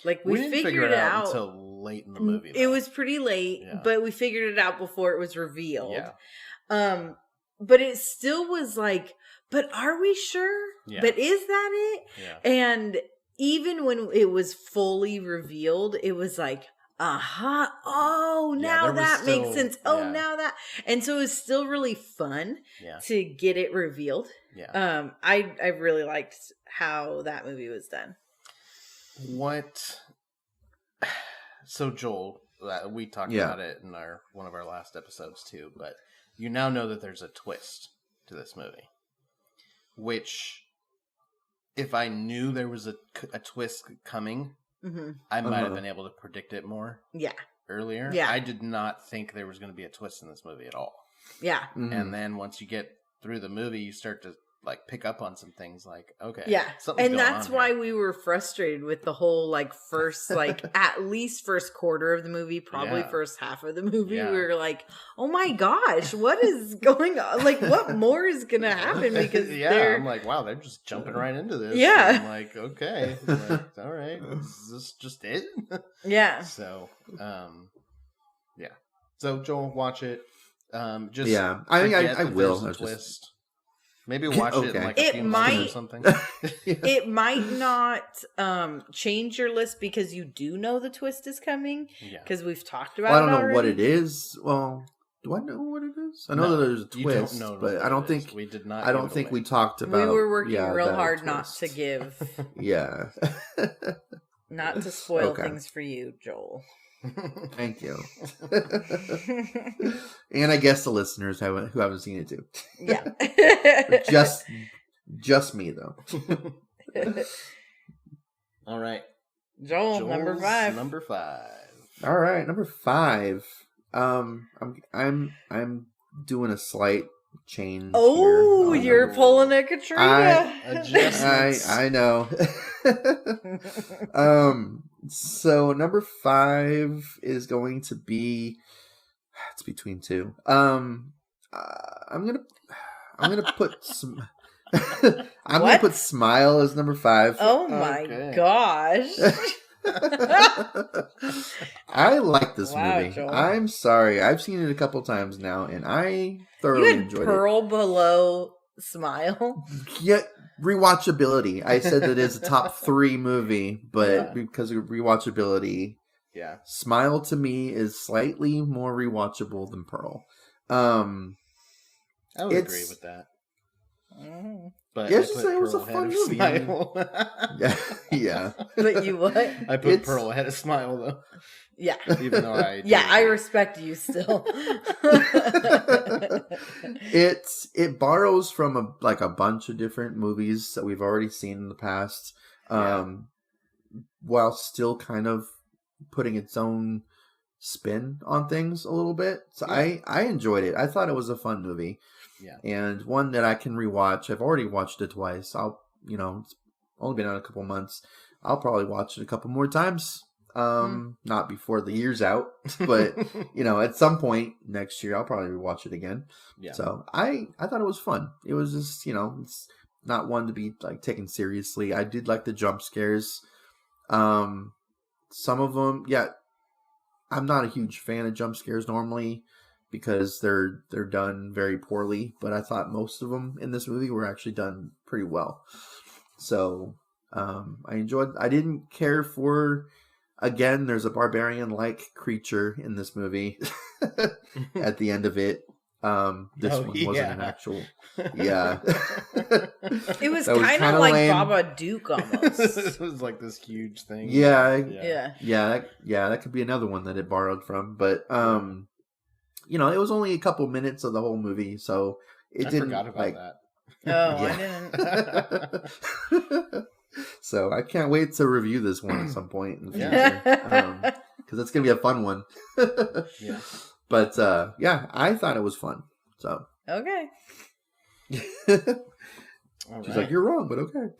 like we didn't figured figure it out out until late in the movie. It was pretty late, Yeah. but we figured it out before it was revealed. Yeah. But it still was like, but are we sure? Yeah. But is that it? Yeah. And even when it was fully revealed, it was like, oh, Yeah, now there was that makes still- sense. Oh, yeah. now that. And so it was still really fun Yeah. to get it revealed. Yeah. I really liked how that movie was done. So Joel, we talked Yeah. about it in one of our last episodes too, but you now know that there's a twist to this movie, which if I knew there was a twist coming, Mm-hmm. I might have been able to predict it more Yeah. earlier. Yeah. I did not think there was going to be a twist in this movie at all. Yeah. Mhm. And then once you get through the movie, you start to like pick up on some things like, okay. Yeah. something's And going that's on why here. we were frustrated with the whole like first, like at least first quarter of the movie, probably Yeah. first half of the movie. Yeah. We were like, oh my gosh, what is going on? Like, what more is going to happen? Because I'm like, wow, they're just jumping right into this. Yeah. And I'm like, okay. I'm like, all right. Is this just it? yeah. So, yeah. So Joel, watch it. Just Yeah. I think forget I that will. there's a I was just- twist. Maybe watch it in Okay. like a It few months or might- something. It might not change your list because you do know the twist is coming Yeah. because we've talked about Well, I don't it know already. what it is. Well, do I know what it is? I know No, that there's a you twist, don't know but what I don't it is. think we did not. I don't give it think away. we talked about. We were working real that hard not twist. to give, Yeah. not to spoil Okay. things for you, Joel. Thank you. And I guess the listeners who haven't seen it too. Yeah. Just me though. All right. Joel, number Joel's 5. Number 5. All right, number 5. I'm doing a slight change. Oh, here. you're pulling a Katrina. Adjustments. I know. So number 5 is going to be. It's between two. I'm gonna put some. I'm gonna What? put Smile as number 5. Oh my Okay. gosh. I like this Wow, movie. Joel. I'm sorry. I've seen it a couple times now, and I You thoroughly had enjoyed Pearl below Smile. it. Yet rewatchability. I said that it's a top 3 movie, but Yeah. because of rewatchability, Yeah. Smile to me is slightly more rewatchable than Pearl. I would It's- agree with that. Mhm. But Yeah, I just put say it was a Pearl fun ahead of movie. I mean- Smile. Yeah, yeah. But you what? I put It's- Pearl ahead of Smile though, Yeah. even though I Yeah, I do. respect you still. It borrows from a bunch of different movies that we've already seen in the past, while still kind of putting its own spin on things a little bit. So Yeah. I enjoyed it. I thought it was a fun movie. Yeah. And one that I can rewatch. I've already watched it twice. It's only been out a couple months. I'll probably watch it a couple more times. Not before the year's out, but at some point next year, I'll probably rewatch it again. Yeah. So I thought it was fun. It was just, it's not one to be like taken seriously. I did like the jump scares. Some of them, yeah, I'm not a huge fan of jump scares normally because they're done very poorly, but I thought most of them in this movie were actually done pretty well. So, I didn't care for, again, there's a barbarian-like creature in this movie at the end of it. This one wasn't an actual, yeah. It was That was kind kinda of like lame. Baba Duke almost. It was like this huge thing. Yeah. Yeah. That could be another one that it borrowed from. But it was only a couple minutes of the whole movie, so it I didn't forgot about that. Oh, Yeah. I didn't. So I can't wait to review this one at some point in the Yeah. future, because it's gonna be a fun one. Yeah. But I thought it was fun. So Okay. All she's right. like, "You're wrong, but okay."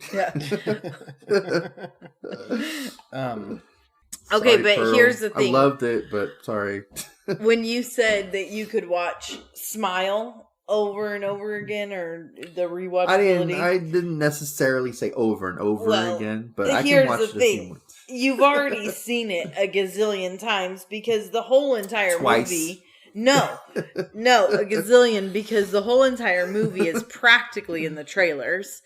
Okay, Sorry, but Pearl. here's the I thing. loved it, but sorry. When you said that you could watch Smile over and over again, or the rewatchability, I didn't necessarily say over and over Well, again, but I here's can watch the it a thing. few more. you've already seen it a gazillion times because the whole entire movie. No, a gazillion because the whole entire movie is practically in the trailers,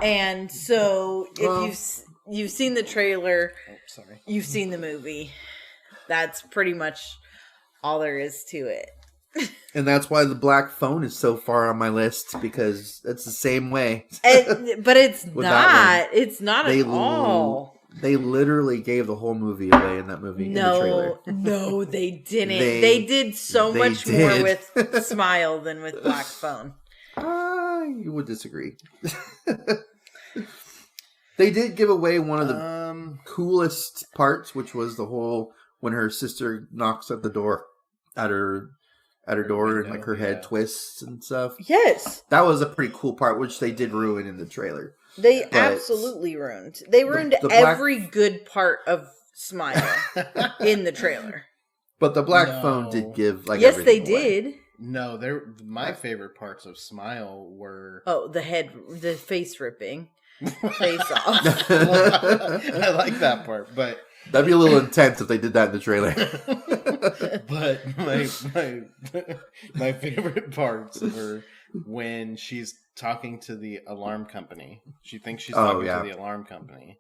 and so if you've seen the trailer, you've seen the movie. That's pretty much all there is to it. And that's why the black phone is so far on my list, because it's the same way. But it's not. It's not at all. They literally gave the whole movie away in that movie. In the trailer. No, they didn't. They did so much more with Smile than with Black Phone. You would disagree. They did give away one of the coolest parts, which was the whole when her sister knocks at the door at her door window, and like her head twists and stuff. Yes, that was a pretty cool part, which they did ruin in the trailer. They absolutely ruined. They ruined every good part of Smile in the trailer. But the black phone did give like yes, they away. did. No, my favorite parts of Smile were the face ripping, face off. I like that part, but that'd be a little intense if they did that in the trailer. But my favorite parts were when she's talking to the alarm company. She thinks she's talking to the alarm company,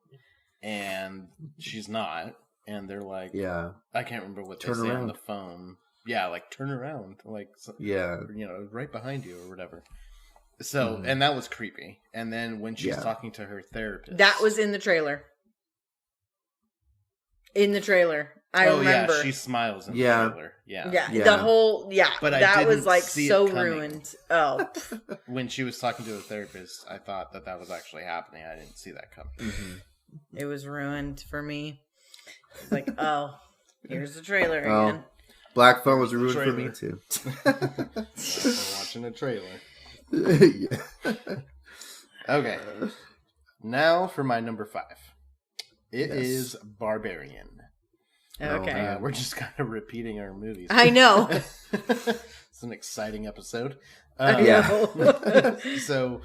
and she's not. And they're like, I can't remember what they say on the phone. Yeah, like turn around, like right behind you or whatever. So, and that was creepy. And then when she's talking to her therapist, that was in the trailer. In the trailer, I remember. Yeah, she smiles in the trailer. Yeah, the whole but that was like so ruined. Oh, when she was talking to the therapist, I thought that was actually happening. I didn't see that coming. It was ruined for me. It's like, here's the trailer again. Black Phone was ruined for me too. Watching a trailer. Okay, now for my number 5. It is Barbarian. Okay. We're just kind of repeating our movies. I know. It's an exciting episode. So,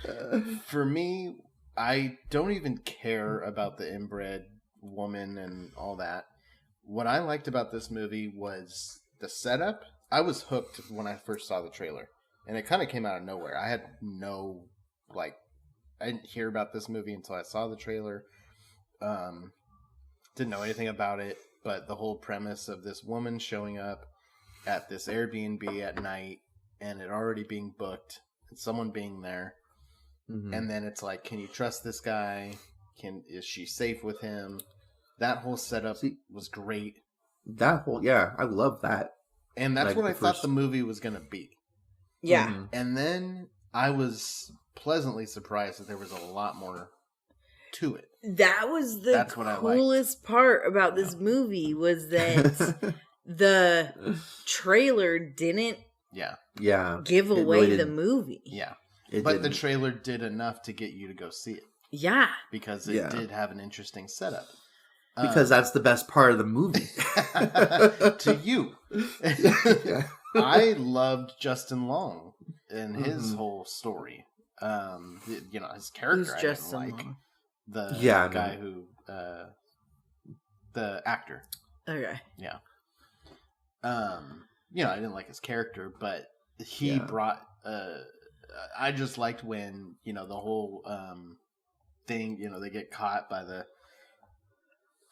for me, I don't even care about the inbred woman and all that. What I liked about this movie was the setup. I was hooked when I first saw the trailer. And it kind of came out of nowhere. I had I didn't hear about this movie until I saw the trailer. Didn't know anything about it, but the whole premise of this woman showing up at this Airbnb at night and it already being booked and someone being there. And then it's like, can you trust this guy? Is she safe with him? That whole setup was great. I love that. And that's what I thought the movie was going to be. Yeah. And then I was pleasantly surprised that there was a lot more to it. That was the coolest part about this movie was that the trailer didn't give away the movie. Yeah. But the trailer did enough to get you to go see it. Yeah. Because it did have an interesting setup. Because that's the best part of the movie. To you. I loved Justin Long and his whole story. His character I didn't like. Long? The guy who... the actor. Okay. Yeah. I didn't like his character, but he brought... I just liked when, the whole thing, they get caught by the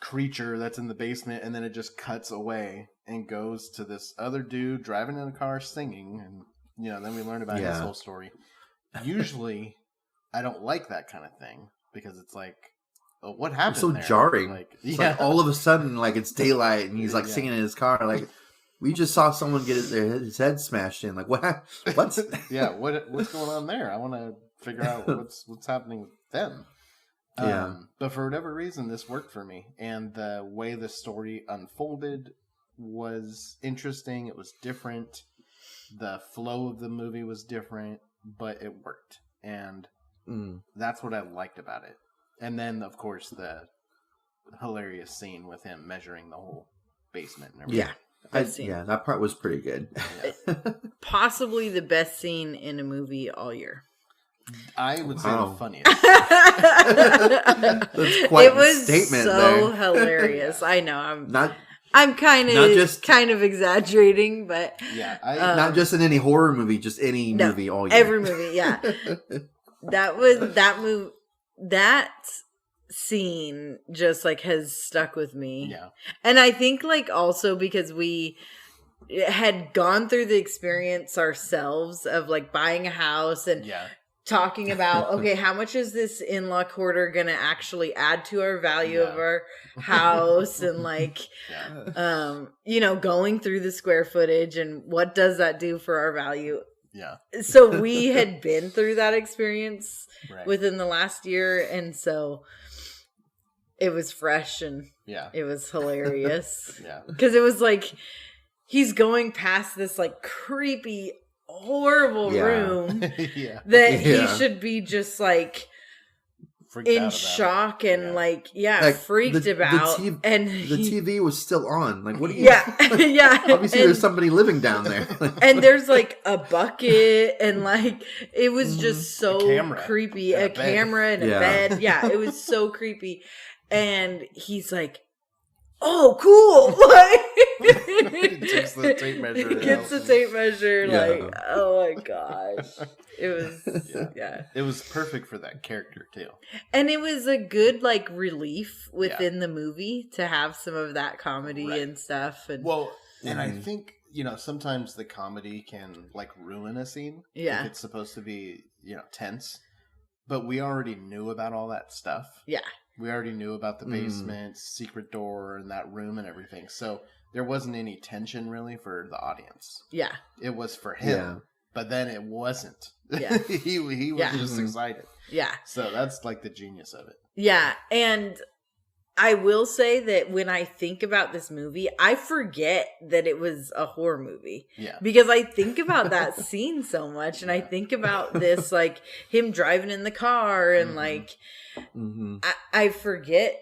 creature that's in the basement, and then it just cuts away and goes to this other dude driving in a car singing, and, then we learn about his whole story. Usually, I don't like that kind of thing, because it's like, what happened so there? Jarring. Like, it's like all of a sudden, like, it's daylight, and he's, like, singing in his car, like... We just saw someone get his head smashed in. Like, what? What's what's going on there? I want to figure out what's happening with them. But for whatever reason, this worked for me, and the way the story unfolded was interesting. It was different. The flow of the movie was different, but it worked, and that's what I liked about it. And then, of course, the hilarious scene with him measuring the whole basement and everything. Yeah. That part was pretty good. Possibly the best scene in a movie all year. I would say Wow. the funniest. That's quite It a was statement so there. hilarious. I know. Not I'm not just- kind of exaggerating, but Yeah, not just in any horror movie, just any no, movie all year. every movie. Yeah, that scene just like has stuck with me. yeah, And I think like also because we had gone through the experience ourselves of like buying a house and yeah, talking about, okay, how much is this in-law quarter going to actually add to our value of our house? And like, yeah, going through the square footage and what does that do for our value? yeah. So we had been through that experience Right. within the last year. And so it was fresh and Yeah, it was hilarious. yeah, Because it was like, he's going past this like creepy, horrible Yeah. room yeah. that he Yeah. should be just like Freaked out in about shock and Yeah. Like, freaked the about. And The he- TV was still on. Like, what do you? yeah, yeah. Obviously, and, there's somebody living down there. and there's like a bucket and like it was just so A camera creepy. and A a bed. camera and a Yeah. bed. Yeah, it was so creepy. And he's like, "Oh, cool!" Like, He takes the tape measure He gets out the tape measure. Yeah. Like, oh my gosh, it was yeah. It was perfect for that character too. And it was a good like relief within the movie to have some of that comedy Right. and stuff. And Well, and I Mhm. think sometimes the comedy can like ruin a scene. Yeah. if it's supposed to be tense. But we already knew about all that stuff. yeah, We already knew about the Mm. basement, secret door, and that room and everything. So there wasn't any tension really for the audience. yeah, It was for him, Yeah. but then it wasn't. Yeah. he was Yeah. just Mhm. excited. yeah, So that's like the genius of it. yeah. And I will say that when I think about this movie, I forget that it was a horror movie. Yeah. Because I think about that scene so much, and I think about this, like him driving in the car, and Mhm. like Mm-hmm. I forget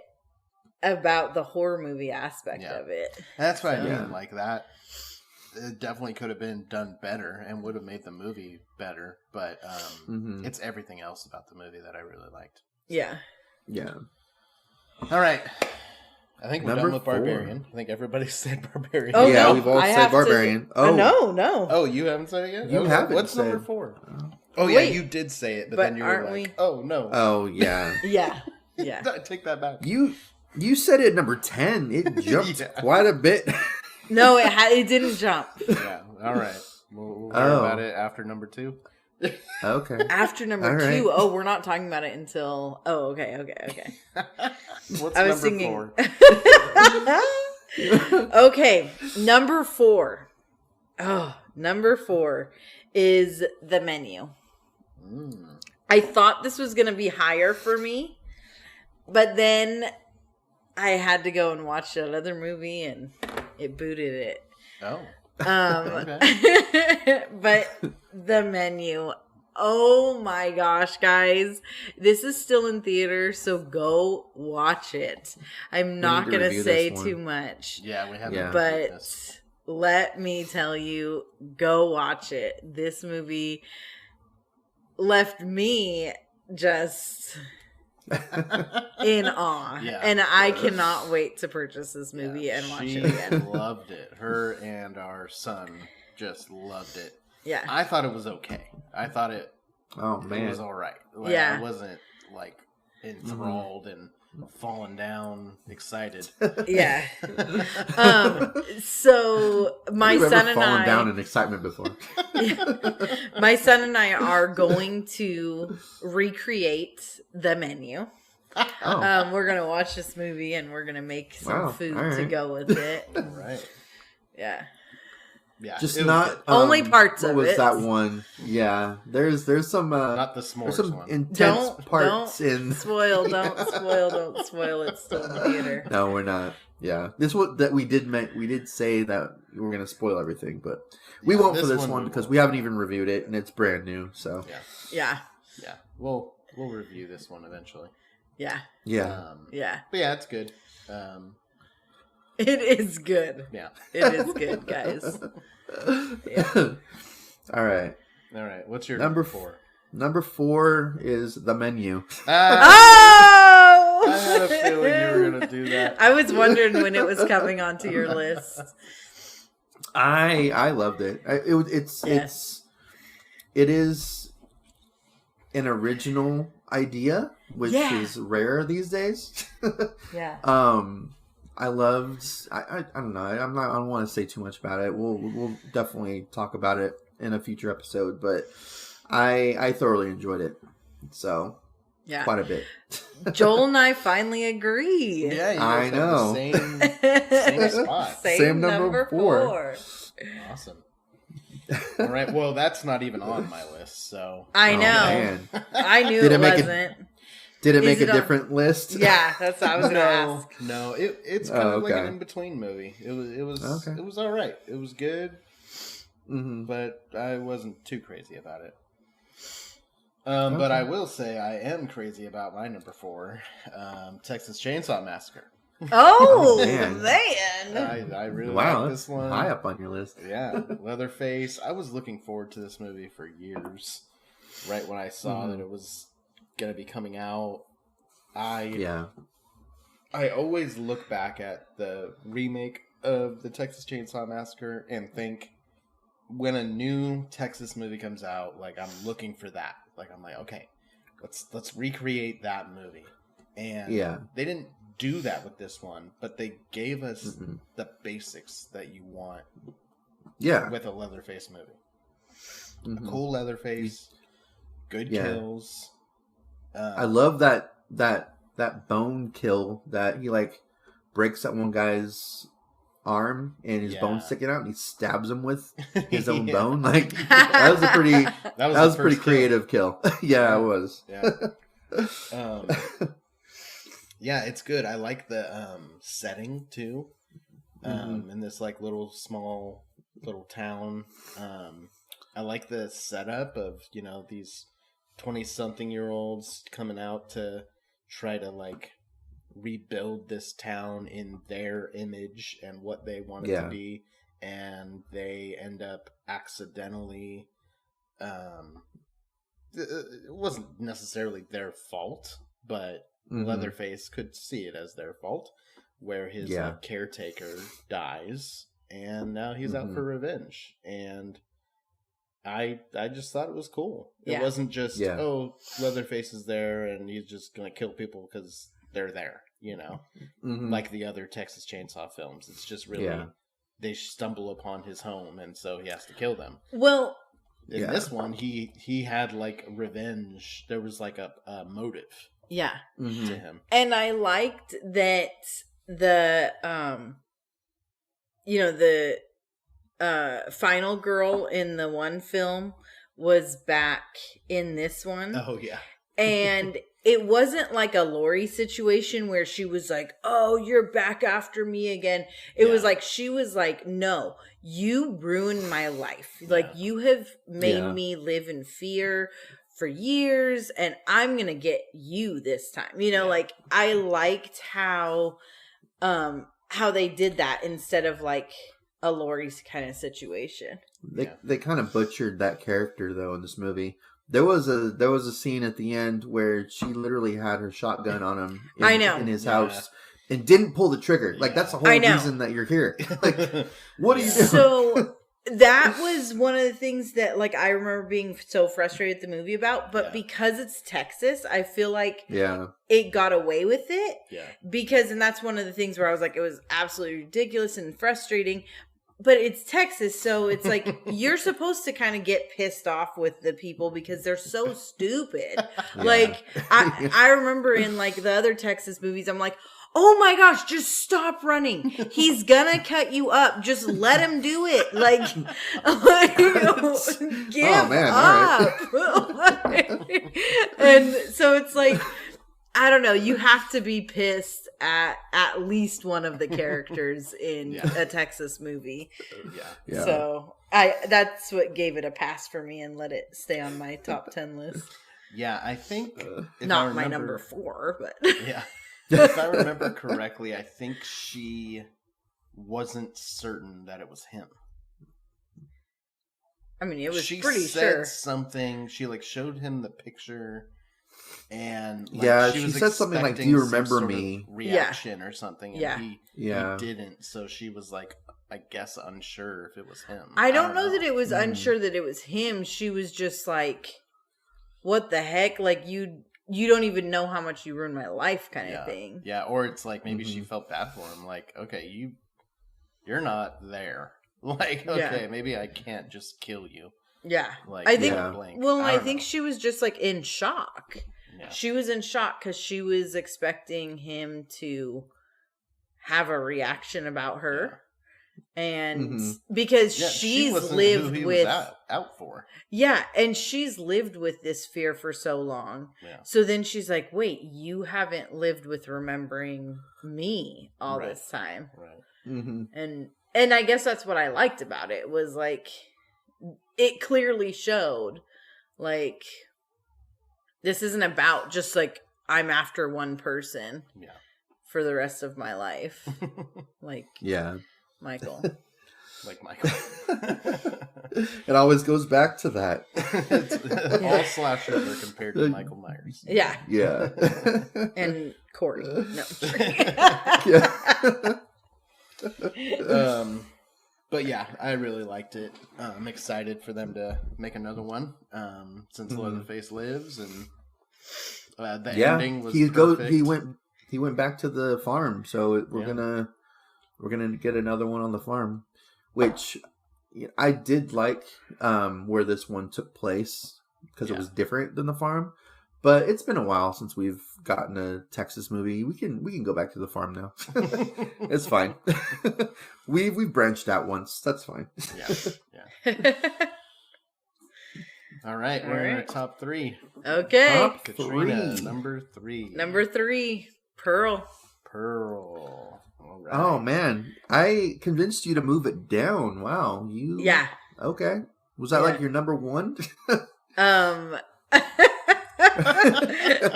about the horror movie aspect Yeah. of it. That's what I Yeah. mean. Like that, it definitely could have been done better and would have made the movie better. But Mhm. it's everything else about the movie that I really liked. Yeah, Yeah. All right. I think we're Number done with 4. Barbarian. I think everybody said Barbarian. Oh, yeah, no, we've all I said have to- Barbarian. no. Oh, you haven't said it yet? You Okay. haven't What's number said- 4? Oh, Wait, yeah, you did say it, but but then you were aren't like, we- oh, no. Oh yeah. Yeah, yeah. I take that back. You said it number 10. It jumped Yeah. quite a bit. No, it didn't jump. Yeah, all right. We'll hear Oh. about it after number 2. Okay. After number All 2, right. oh, we're not talking about it until. Oh, okay. What's I was number singing. 4? Okay, number 4. Oh, number 4 is The Menu. Mm. I thought this was going to be higher for me, but then I had to go and watch that other movie, and it booted it. Oh. But The Menu. Oh my gosh, guys. This is still in theater, so go watch it. I'm not to going to review say this one. too much, Yeah, we haven't. Yeah. reviewed this. but let me tell you, go watch it. This movie left me just in awe. Yeah. And I cannot wait to purchase this movie Yeah, and watch she it again. loved it. Her and our son just loved it. Yeah. I thought it was okay. I thought it Oh man. was all right. Like, Yeah. I wasn't like enthralled and falling down excited. Yeah. So my Have you son ever and fallen I, down in excitement before? my son and I are going to recreate The Menu. Oh. We're gonna watch this movie and we're gonna make some Wow, food all to right. go with it. Right. Yeah. Yeah. Just it was not good. Only parts what of was it. that one? Yeah, there's some Not the there's s'mores some one. intense Don't parts in. Don't spoil it's still in the theater. No, we're not. Yeah, this one that we did say that we were gonna spoil everything, but we Yeah, won't for this this one one we because won't. we haven't even reviewed it and it's brand new. So Yeah. Yeah. Yeah. We'll review this one eventually. Yeah. yeah, Yeah. But yeah, it's good. It is good. Yeah. It is good, guys. Yeah. All right. All right. What's your Number number 4? Number 4 is The Menu. Oh! I had a feeling you were going to do that. I was wondering when it was coming onto your list. I loved it. It is an original idea, which is rare these days. Yeah. I loved. I don't know. I don't want to say too much about it. We'll definitely talk about it in a future episode. But I thoroughly enjoyed it. So quite a bit. Joel and I finally agree. Yeah, you I guys know. have the same spot. Same number 4. Awesome. All right. Well, that's not even on my list. So I know. Man. I knew Did it it make wasn't. Did it make Is it a different list? Yeah, that's what I was going to ask. No, it's kind of like an in between movie. It was all right. It was good, but I wasn't too crazy about it. But I will say I am crazy about my number 4, Texas Chainsaw Massacre. Oh, man. I really Wow, like this one. high up on your list. Yeah, Leatherface. I was looking forward to this movie for years. Right when I saw that it was going to be coming out, I always look back at the remake of the Texas Chainsaw Massacre and think, when a new Texas movie comes out, like, I'm looking for that. Like, I'm like, okay, let's recreate that movie. And they didn't do that with this one, but they gave us the basics that you want with a Leatherface movie. A cool Leatherface, good kills. I love that bone kill that he like breaks that one guy's arm and his bone sticking out and he stabs him with his own bone. Like that was a pretty creative kill. Yeah, it was. Yeah. Yeah, it's good. I like the setting too. In this like little town. I like the setup of, these 20-something-year-olds coming out to try to like rebuild this town in their image and what they want it to be, and they end up accidentally it wasn't necessarily their fault, but Leatherface could see it as their fault, where his caretaker dies and now he's out for revenge. And I just thought it was cool. It wasn't just Leatherface is there and he's just gonna kill people because they're there, like the other Texas Chainsaw films. It's just really they stumble upon his home and so he has to kill them. Well, in this one, he had like revenge. There was like a motive. Yeah. To him. And I liked that the the final girl in the one film was back in this one. Oh yeah. And it wasn't like a Lori situation where she was like, "Oh, you're back after me again." It was like she was like, "No, you ruined my life. Like you have made me live in fear for years, and I'm gonna get you this time." Like I liked how they did that instead of like a Lori's kind of situation. They kind of butchered that character though in this movie. There was a scene at the end where she literally had her shotgun on him in his house and didn't pull the trigger. Like that's the whole reason that you're here. Like what are you doing? So that was one of the things that like I remember being so frustrated with the movie about, but because it's Texas, I feel like it got away with it. Yeah. And that's one of the things where I was like, it was absolutely ridiculous and frustrating. But it's Texas, so it's like you're supposed to kind of get pissed off with the people because they're so stupid. Like I remember in like the other Texas movies, I'm like, "Oh my gosh, just stop running. He's gonna cut you up. Just let him do it. Like give up." Right. And so it's like, I don't know. You have to be pissed at least one of the characters in a Texas movie. Yeah. So that's what gave it a pass for me and let it stay on my top 10 list. Yeah, I think not my number 4, but yeah. If I remember correctly, I think she wasn't certain that it was him. I mean, it was she pretty said sure. something. She like showed him the picture, and like, Yeah, she she was said something like, expecting "Do you some remember sort of me?" reaction or something, and Yeah. he didn't. So she was like, I guess unsure if it was him. I don't know that it was Mm. unsure that it was him. She was just like, what the heck? Like, you don't even know how much you ruined my life kind of thing. Yeah, or it's like maybe Mm-hmm. she felt bad for him. Like, okay, you're not there. Like, okay, maybe I can't just kill you. Yeah. Like, I think, blank. well, I don't think know. she was just like in shock. Yeah. She was in shock because she was expecting him to have a reaction about her. And because she wasn't lived who he with was out for. Yeah, and she's lived with this fear for so long. Yeah. So then she's like, wait, you haven't lived with remembering me all this time. Right. Mm-hmm. And I guess that's what I liked about it, was like, it clearly showed, like, this isn't about just like, I'm after one person for the rest of my life. Like, Michael. Like Michael. It always goes back to that. All slashers are compared to Michael Myers. Yeah. Yeah. And Corey. No. But yeah, I really liked it. I'm excited for them to make another one. Since Leatherface lives, and the ending was perfect. He went back to the farm, so we're gonna get another one on the farm, which I did like where this one took place because it was different than the farm. But it's been a while since we've gotten a Texas movie. We can go back to the farm now. It's fine. We've branched out once. That's fine. Yeah. All right, we're in our top 3. Okay. Top Katrina, 3. number 3. Number 3, Pearl. All right. Oh man, I convinced you to move it down. Wow, you. Yeah. Okay. Was that like your number 1?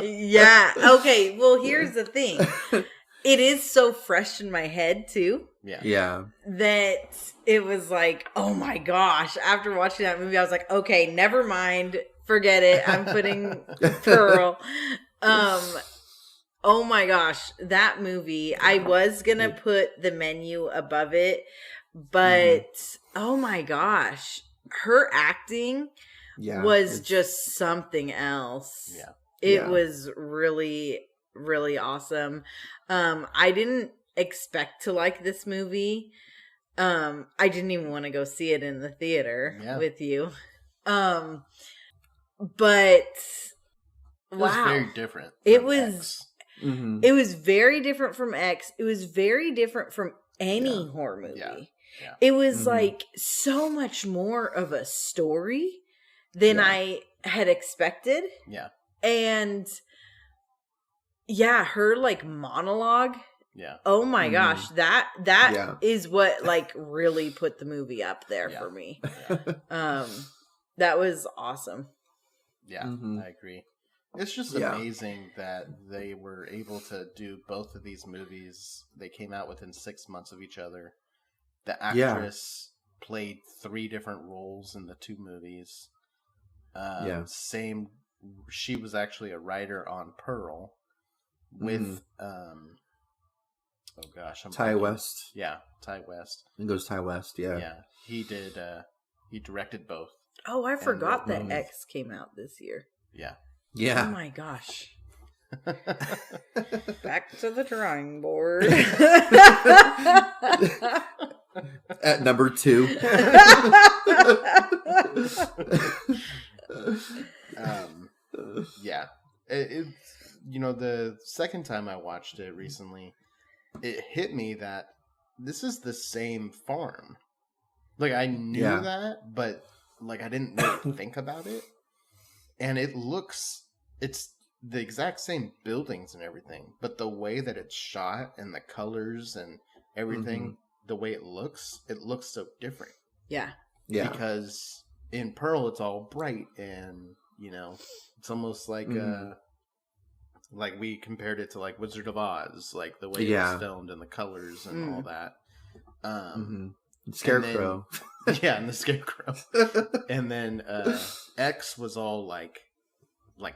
Yeah. Okay. Well, here's the thing. It is so fresh in my head too. Yeah. That it was like, oh my gosh. After watching that movie, I was like, okay, never mind. Forget it. I'm putting Pearl. Oh my gosh. That movie. I was going to put The Menu above it, but oh my gosh. Her acting was just something else. Yeah. It was really, really awesome. I didn't expect to like this movie. I didn't even want to go see it in the theater with you. But it was very different. It was it was very different from X. It was very different from any horror movie. Yeah. It was like so much more of a story than I had expected. Yeah. And her like monologue. Yeah. Oh my gosh, that is what like really put the movie up there for me. Yeah. That was awesome. Yeah, I agree. It's just amazing that they were able to do both of these movies. They came out within 6 months of each other. The actress played 3 different roles in the 2 movies. Same. She was actually a writer on Pearl with Ty West. Yeah, Ty West. It goes Ty West. Yeah. Yeah, he did. He directed both. Oh, I forgot that X came out this year. Yeah. Yeah. Oh my gosh. Back to the drawing board. At number 2. Yeah. It the second time I watched it recently, it hit me that this is the same farm. Like, I knew that, but like I didn't really think about it. And it's the exact same buildings and everything, but the way that it's shot and the colors and everything, the way it looks so different. Yeah. Yeah. Because in Pearl, it's all bright and, it's almost like like we compared it to like Wizard of Oz, like the way it's filmed and the colors and all that. Scarecrow. Yeah, and the Scarecrow. And then X was all like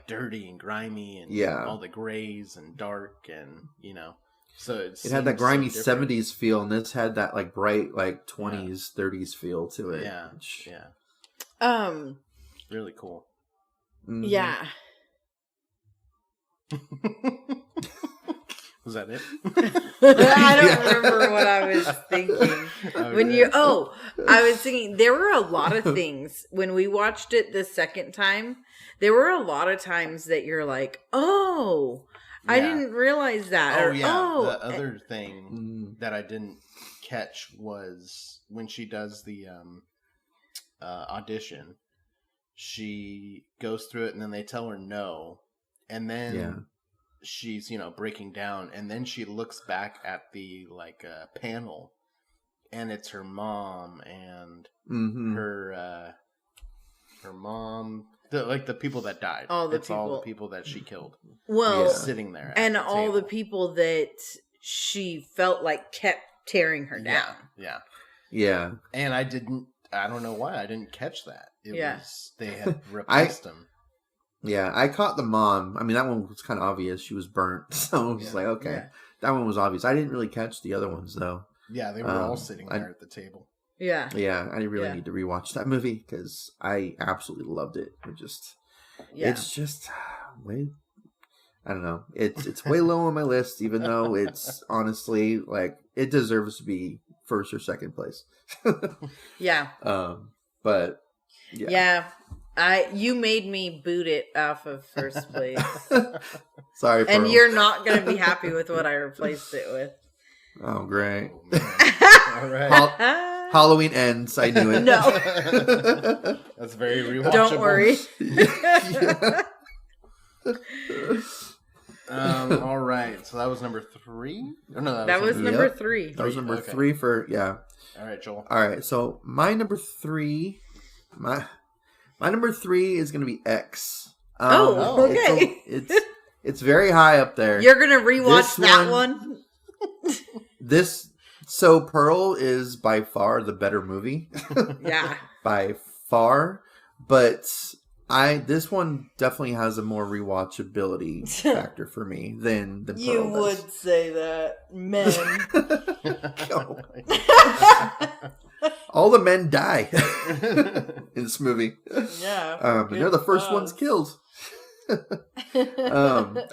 dirty and grimy and all the grays and dark and so it had that grimy so 70s feel, and this had that like bright like 20s 30s feel to it. Really cool. Mm-hmm. Yeah. Was that it? I don't remember what I was thinking. I was thinking there were a lot of things when we watched it the second time. There were a lot of times that you're like, "Oh, I didn't realize that." Oh, the other thing that I didn't catch was when she does the audition. She goes through it, and then they tell her no, and then she's breaking down, and then she looks back at the panel, and it's her mom and her mom, the people that died. All the people that she killed. Well, sitting there, and all the people that she felt like kept tearing her down. Yeah. And I don't know why I didn't catch that. They had replaced him. Yeah, I caught the mom. I mean, that one was kind of obvious. She was burnt. So I was like, okay. That one was obvious. I didn't really catch the other ones, though. Yeah, they were all sitting there at the table. Yeah. Yeah, I really need to rewatch that movie because I absolutely loved it. It's just way... I don't know. It's way low on my list, even though it's honestly, it deserves to be first or second place. Yeah. But... Yeah. You made me boot it off of first place. Sorry, Pearl. And you're not going to be happy with what I replaced it with. Oh, great. All right. Halloween ends. I knew it. No. That's very rewatchable. Don't worry. All right. So that was number 3? Oh, no, that was number 3. That was number 3 for, All right, Joel. All right. So my number 3... My number 3 is going to be X. Okay. It's very high up there. You're going to rewatch that one? So Pearl is by far the better movie. Yeah. By far. But this one definitely has a more rewatchability factor for me than Pearl You does. would say that. Men. All the men die in this movie. Yeah. And they're the first ones killed.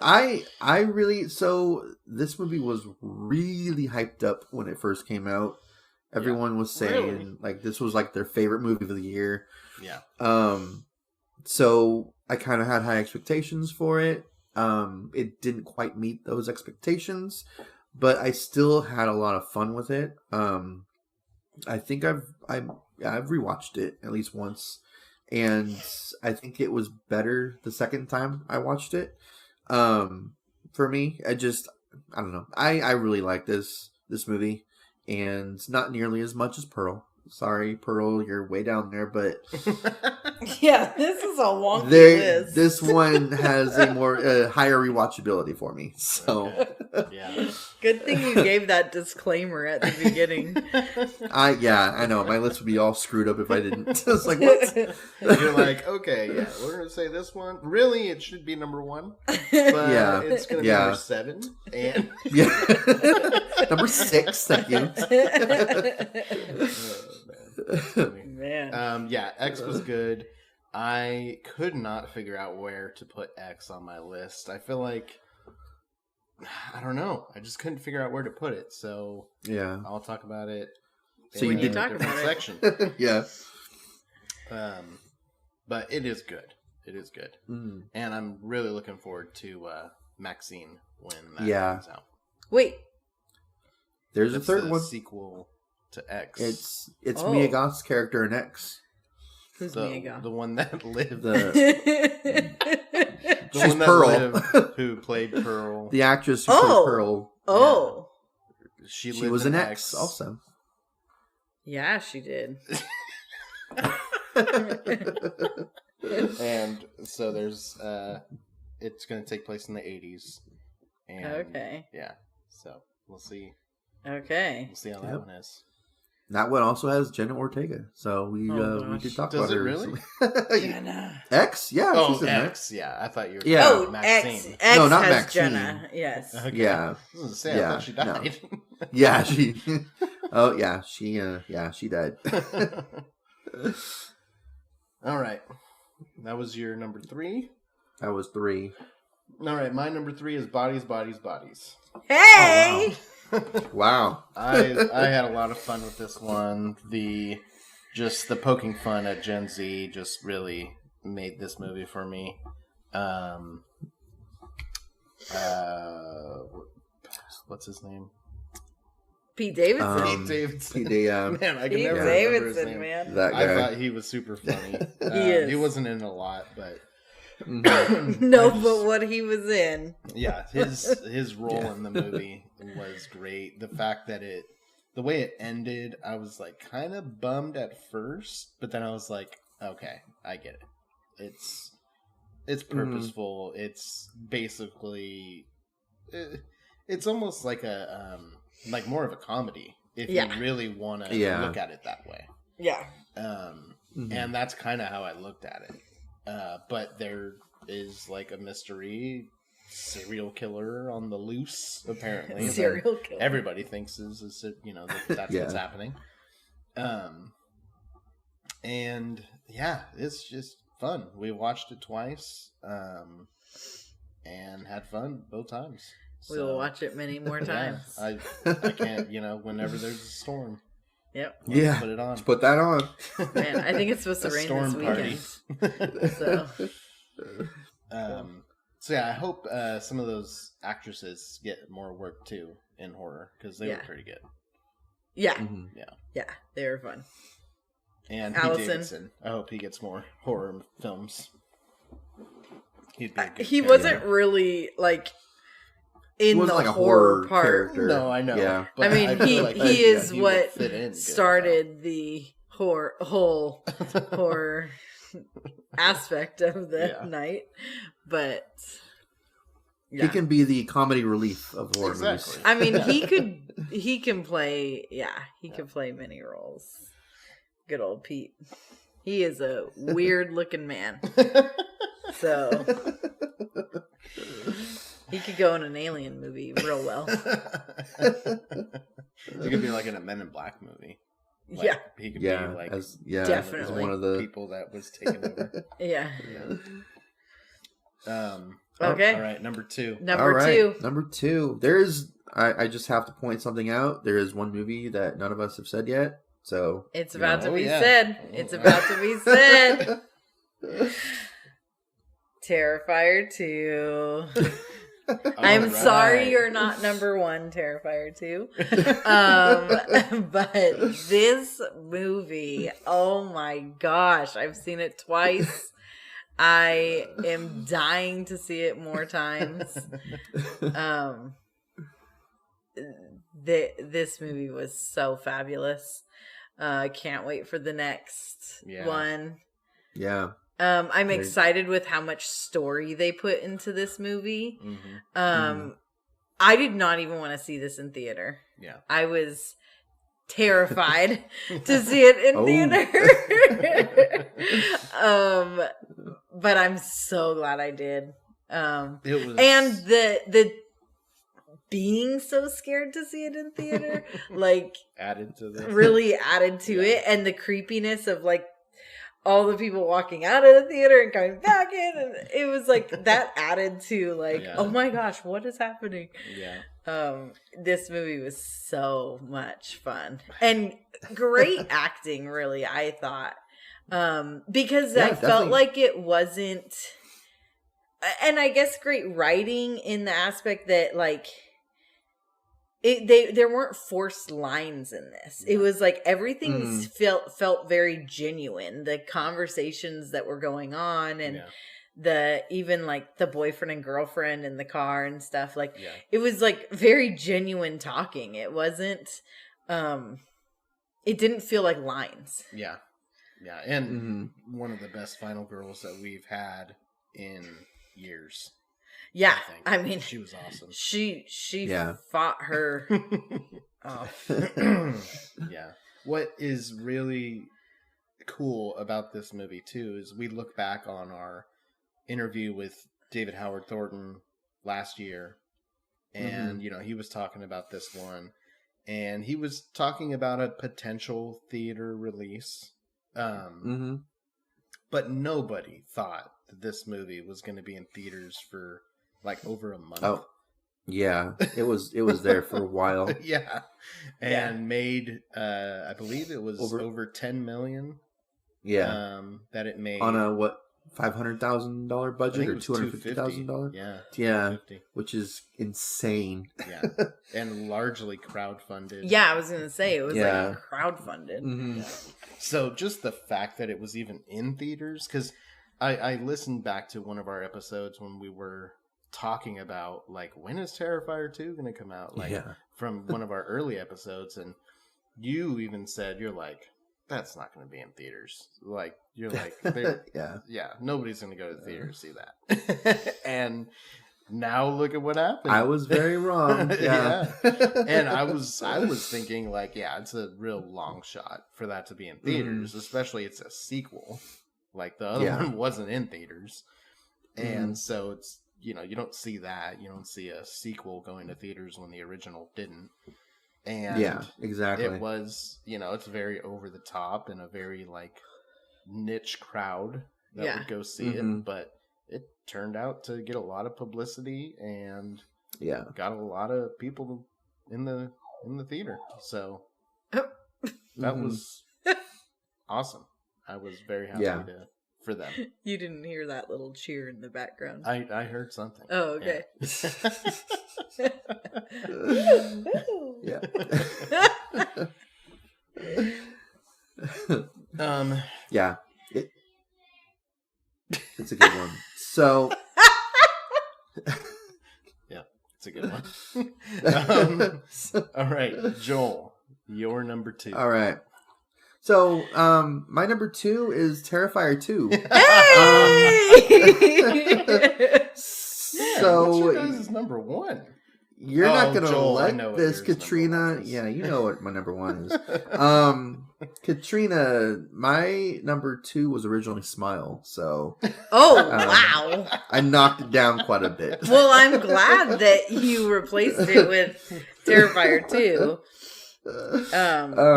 I really, so this movie was really hyped up when it first came out. Everyone was saying this was their favorite movie of the year. Yeah. So I kind of had high expectations for it. It didn't quite meet those expectations, but I still had a lot of fun with it. I think I've rewatched it at least once, and I think it was better the second time I watched it. For me, I don't know. I really like this movie, and not nearly as much as Pearl. Sorry, Pearl, you're way down there, but yeah, this is a wonky list. This one has a more higher rewatchability for me. So, yeah. Good thing you gave that disclaimer at the beginning. I know my list would be all screwed up if I didn't. It's like, what? You're like, okay, yeah, we're gonna say this one. Really, it should be number 1, but it's gonna be number 7 and number 6. Thank you. Man. X was good. I could not figure out where to put X on my list. I feel like I don't know. I just couldn't figure out where to put it. So I'll talk about it. So you did talk about it. Section. Yeah. But it is good. It is good, and I'm really looking forward to Maxine when that comes out. Wait, there's a third one. Sequel to X. It's Mia Goth's character in X. Who's Mia Goth? The one that lived. She's one that Pearl. lived, who played Pearl. The actress who played Pearl. Oh. Yeah. She was an X also. Yeah, she did. And so there's it's going to take place in the 80s. And okay. Yeah. So we'll see. Okay. We'll see how that one is. That one also has Jenna Ortega, so we did talk about her. Does it really? Jenna. X? Yeah. Oh, she's in X. Yeah, I thought you were. Yeah. Oh, Maxine. X No, not has Maxine. Jenna. Yes. Okay. Yeah. I was gonna say, I thought she no. died. Yeah, she. Oh, yeah, she died. All right, that was your number 3. That was 3. All right, my number 3 is Bodies, Bodies, Bodies. Hey! Wow. I had a lot of fun with this one. The poking fun at Gen Z just really made this movie for me. What's his name? Pete Davidson. Pete Davidson. Man, I can Pete never remember his Davidson, name. man. That I guy. thought he was super funny. is. He wasn't in a lot, but No, but what he was in. yeah, his role in the movie was great. The fact that the way it ended, I was like kind of bummed at first, but then I was like, okay, I get it. It's purposeful. It's basically, it's almost like like more of a comedy if you really want to look at it that way. Yeah. And that's kind of how I looked at it. But there is like a mystery serial killer on the loose, apparently. Serial killer. Everybody thinks that's what's happening. And yeah, it's just fun. We watched it twice, and had fun both times. We will watch it many more times. I can't, whenever there's a storm. Yep. Yeah. Put it on. Let's put that on. Man, I think it's supposed to rain this weekend. So. So yeah, I hope some of those actresses get more work too in horror because they were pretty good. Yeah. Mm-hmm. Yeah, they were fun. And Allison. Pete Davidson, I hope he gets more horror films. He'd be a good He character. wasn't really like in wasn't the like a horror part. character. No, I know. Yeah. But I mean, feel like he is would what fit in good, started the whole horror aspect of the night, but He can be the comedy relief of horror Exactly. movies. I mean, he can play. Yeah, he can play many roles. Good old Pete. He is a weird looking man. So he could go in an alien movie real well. He could be like in a Men in Black movie. Like, Yeah. He could Yeah, be like Definitely. as one of the people that was taken over. Yeah. Okay. All right, number 2. Number 2. There's I just have to point something out. There is one movie that none of us have said yet. So It's about to be yeah. said. It's about to be said. Terrifier 2. I'm sorry you're not number 1 Terrifier 2. But this movie, oh my gosh, I've seen it twice. I am dying to see it more times. This movie was so fabulous. Can't wait for the next one. Yeah. I'm excited with how much story they put into this movie. I did not even want to see this in theater. Yeah. I was terrified to see it in theater. But I'm so glad I did. It was... And the being so scared to see it in theater, like added to the really added to it, and the creepiness of like all the people walking out of the theater and coming back in, and it was like that added to like, oh my gosh, what is happening? Yeah. This movie was so much fun and great acting, really, I thought. Because I felt like it wasn't, and I guess great writing in the aspect that like there weren't forced lines in this. It was like everything felt very genuine. The conversations that were going on and even like the boyfriend and girlfriend in the car and stuff, like it was like very genuine talking. It wasn't it didn't feel like lines. Yeah. And one of the best final girls that we've had in years. Yeah, I mean, she was awesome. She fought her. Yeah. what is really cool about this movie too is we look back on our interview with David Howard Thornton last year, and he was talking about this one, and he was talking about a potential theater release, but nobody thought that this movie was going to be in theaters for like over a month. Oh, yeah, it was there for a while. Yeah, and made I believe it was over 10 million. Yeah, that it made on a $500,000 budget or $250,000. Yeah, which is insane. Yeah, and largely crowdfunded. Yeah, I was gonna say it was like crowdfunded. Yeah. So just the fact that it was even in theaters, because I listened back to one of our episodes when we were talking about like when is Terrifier 2 going to come out, like from one of our early episodes, and you even said you're like, that's not going to be in theaters. Like, you're like, nobody's going to go to the theater to see that. And now look at what happened. I was very wrong. Yeah. And I was thinking like, it's a real long shot for that to be in theaters, especially it's a sequel. Like the other one wasn't in theaters. And so it's, you don't see that. You don't see a sequel going to theaters when the original didn't. And exactly. It was, it's very over the top and a very like niche crowd that would go see it, but it turned out to get a lot of publicity and got a lot of people in the theater. So that was awesome. I was very happy for them. You didn't hear that little cheer in the background. I heard something. Oh, okay. Yeah. Yeah. It's a good one. So. Yeah, it's a good one. All right, Joel, your number 2. All right. So, my number 2 is Terrifier 2. Hey! So, what's your guys' number 1? You're not going to like this, Katrina. Yeah, you know what my number 1 is. Katrina, my number 2 was originally Smile, so... wow. I knocked it down quite a bit. Well, I'm glad that you replaced it with Terrifier 2.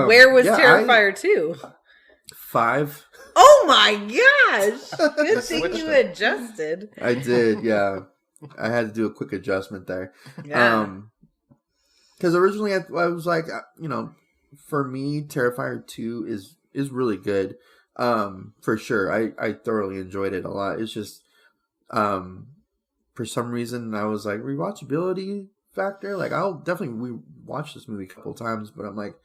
Where was Terrifier 2? 5. Oh my gosh! Good thing you adjusted. I did, yeah. I had to do a quick adjustment there. Yeah. Because originally I was like, for me, Terrifier 2 is really good. For sure. I thoroughly enjoyed it a lot. It's just, for some reason, I was like, rewatchability factor. Like, I'll definitely rewatch this movie a couple times, but I'm like,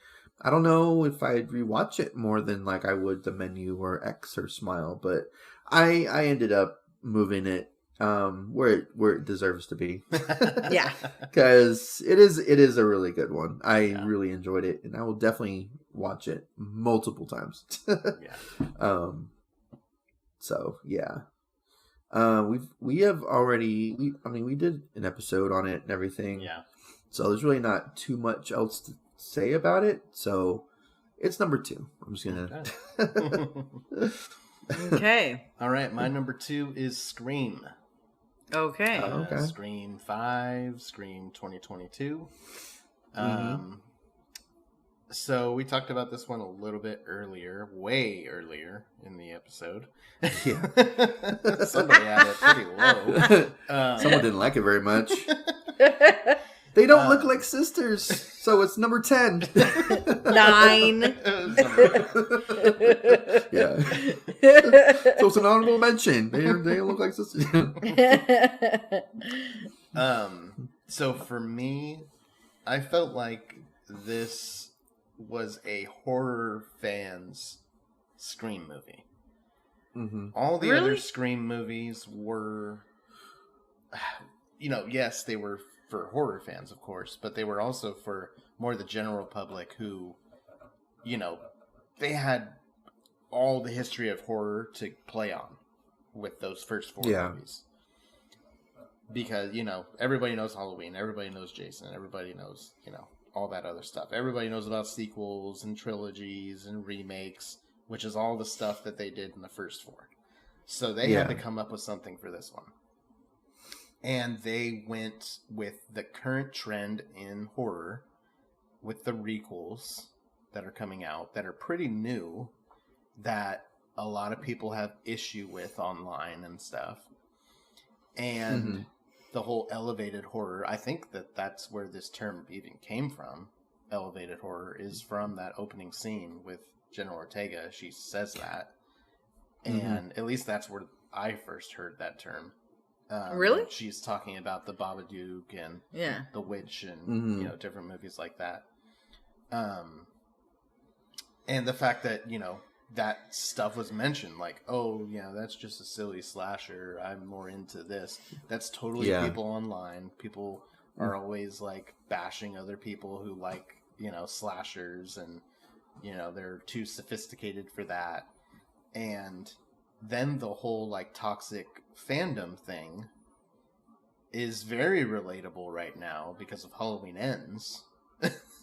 I don't know if I'd rewatch it more than like I would The Menu or X or Smile. But I ended up moving it where it deserves to be. Yeah, because it is a really good one. I really enjoyed it, and I will definitely watch it multiple times. So yeah, we have already. We did an episode on it and everything. Yeah. So there's really not too much else to say about it. So it's number 2. I'm just gonna. Okay. All right, my number 2 is Scream. Okay. Scream 5, Scream 2022. So we talked about this one a little bit earlier, way earlier in the episode. Yeah. Somebody had it pretty low. Someone didn't like it very much. They don't look like sisters, so it's number 10. 9. Yeah. So it's an honorable mention. They don't look like sisters. So for me, I felt like this was a horror fan's Scream movie. Mm-hmm. All the other Scream movies were, yes, they were for horror fans, of course, but they were also for more the general public who, they had all the history of horror to play on with those first 4 movies. Because, everybody knows Halloween, everybody knows Jason, everybody knows, all that other stuff. Everybody knows about sequels and trilogies and remakes, which is all the stuff that they did in the first 4. So they had to come up with something for this one. And they went with the current trend in horror with the requels that are coming out that are pretty new, that a lot of people have issue with online and stuff. And the whole elevated horror, I think that's where this term even came from. Elevated horror is from that opening scene with Jenna Ortega. She says that. And at least that's where I first heard that term. Really? She's talking about the Babadook and the Witch and you know, different movies like that. And the fact that, you know, that stuff was mentioned, like, oh, yeah, that's just a silly slasher. I'm more into this. That's totally people online. People are always, like, bashing other people who like, you know, slashers, and, you know, they're too sophisticated for that. And then the whole, like, toxic fandom thing is very relatable right now because of Halloween Ends.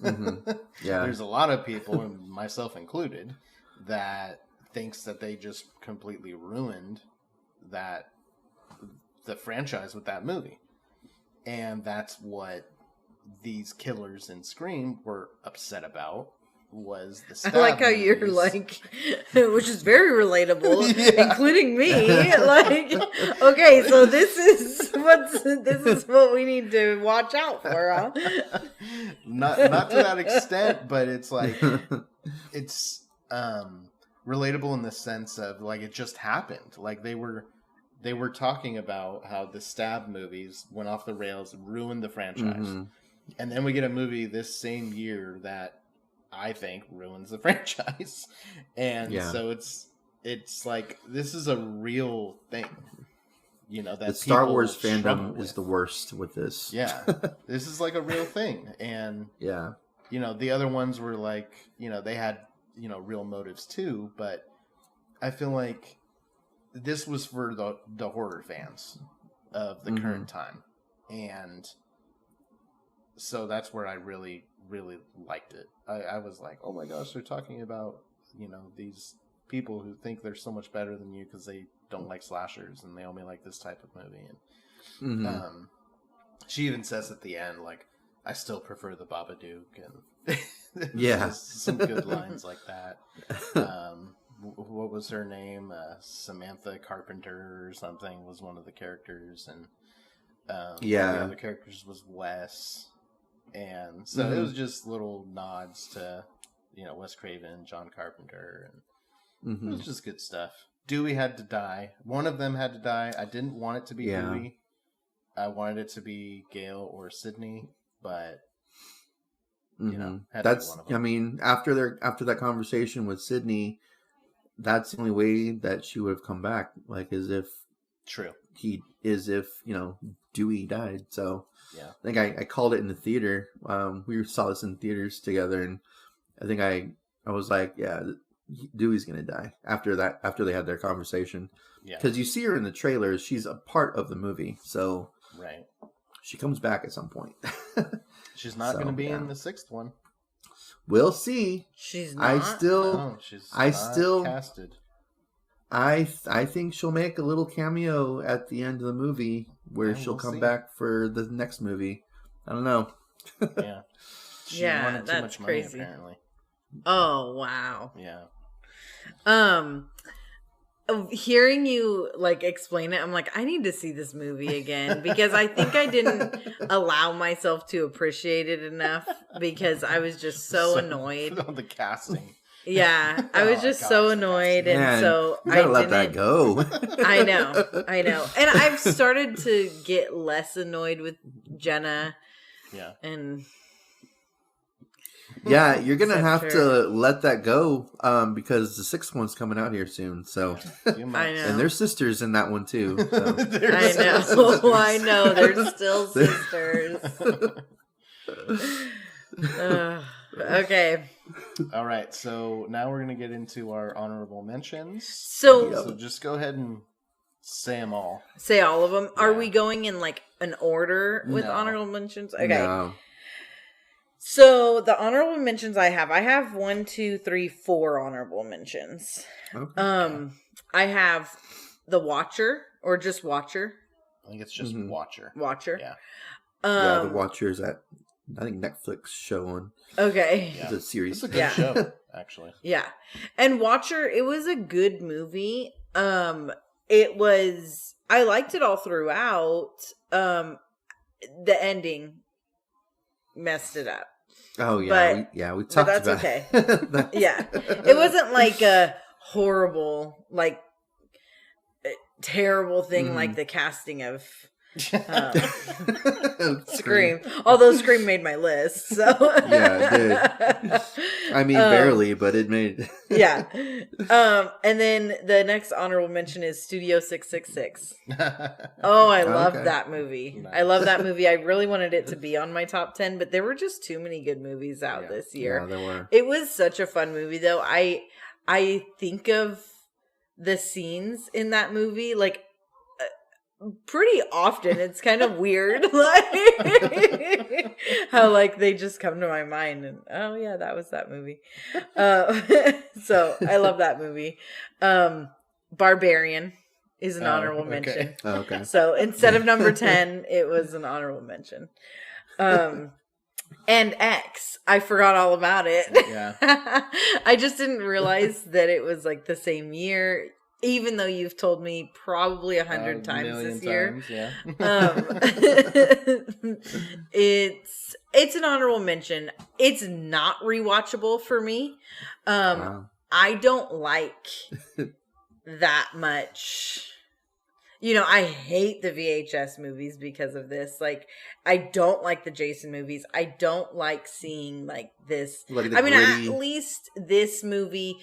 Yeah. There's a lot of people, and myself included, that thinks that they just completely ruined the franchise with that movie. And that's what these killers in Scream were upset about, was the stab I like how you're movies. like, which is very relatable, including me. Like, okay, so this is what we need to watch out for, huh? Not to that extent, but it's like it's relatable in the sense of, like, it just happened. Like, they were talking about how the stab movies went off the rails and ruined the franchise. And then we get a movie this same year that I think ruins the franchise. And so it's like, this is a real thing. You know, that the Star Wars struggle fandom with. is the worst with this. Yeah. This is like a real thing. And you know, the other ones were like, you know, they had, you know, real motives too, but I feel like this was for the horror fans of the current time. And so that's where I really, really liked it. I was like, oh my gosh, they're talking about, you know, these people who think they're so much better than you because they don't like slashers and they only like this type of movie. And she even says at the end, like, I still prefer the Babadook, and some good lines like that. What was her name? Samantha Carpenter or something was one of the characters, and one of the other characters was Wes. And so it was just little nods to, you know, Wes Craven, John Carpenter, and it was just good stuff. Dewey had to die. One of them had to die. I didn't want it to be Dewey. I wanted it to be Gail or Sydney, but you know, had to be one of them. I mean, after that conversation with Sydney, that's the only way that she would have come back, like, as if you know, Dewey died. So I think I called it in the theater. We saw this in theaters together, and I think I was like, yeah, Dewey's gonna die after they had their conversation. Because you see her in the trailers, she's a part of the movie, so she comes back at some point. She's not going to be in the 6th one. We'll see. She's not. She's not casted. I think she'll make a little cameo at the end of the movie where she'll come back for the next movie. I don't know. She wanted too much money, crazy. Apparently. Oh wow. Yeah. Hearing you like explain it, I'm like, I need to see this movie again because I think I didn't allow myself to appreciate it enough because I was just so annoyed on the casting. Yeah, I was just so annoyed, and so you gotta let that go. I know, and I've started to get less annoyed with Jenna. Yeah, and yeah, you're gonna have to let that go because the 6th one's coming out here soon. So I know, and they're sisters in that one too. So. I know, they're still sisters. Okay. All right, so now we're going to get into our honorable mentions. So just go ahead and say them all. Say all of them? Yeah. Are we going in like an order with honorable mentions? Okay. No. So the honorable mentions I have 1, 2, 3, 4 honorable mentions. Okay. I have The Watcher or just Watcher. I think it's just Watcher. Watcher. Yeah. Yeah, The Watcher is that, I think, Netflix show on. Okay. Yeah. It's a series. It's a good show, actually. Yeah. And Watcher, it was a good movie. It was, I liked it all throughout. The ending messed it up. Oh yeah, But, we talked that's about okay. it. Yeah. It wasn't like a horrible, like terrible thing like the casting of Scream. Although Scream made my list, so yeah, it did. I mean, barely, but it made. Yeah. And then the next honorable mention is Studio 666. Oh, I love that movie. Nice. I love that movie. I really wanted it to be on my top 10, but there were just too many good movies out this year. Yeah, there were. It was such a fun movie, though. I think of the scenes in that movie like pretty often. It's kind of weird, like how like they just come to my mind, and oh yeah, that was that movie. So I love that movie. Barbarian is an honorable mention. Oh, okay. So instead of number 10, it was an honorable mention. And X, I forgot all about it. Yeah. I just didn't realize that it was like the same year, even though you've told me probably 100 times this year. Yeah. It's an honorable mention. It's not rewatchable for me. Wow. I don't like that much. You know, I hate the VHS movies because of this. Like, I don't like the Jason movies. I don't like seeing like this. Like I mean, gritty... at least this movie,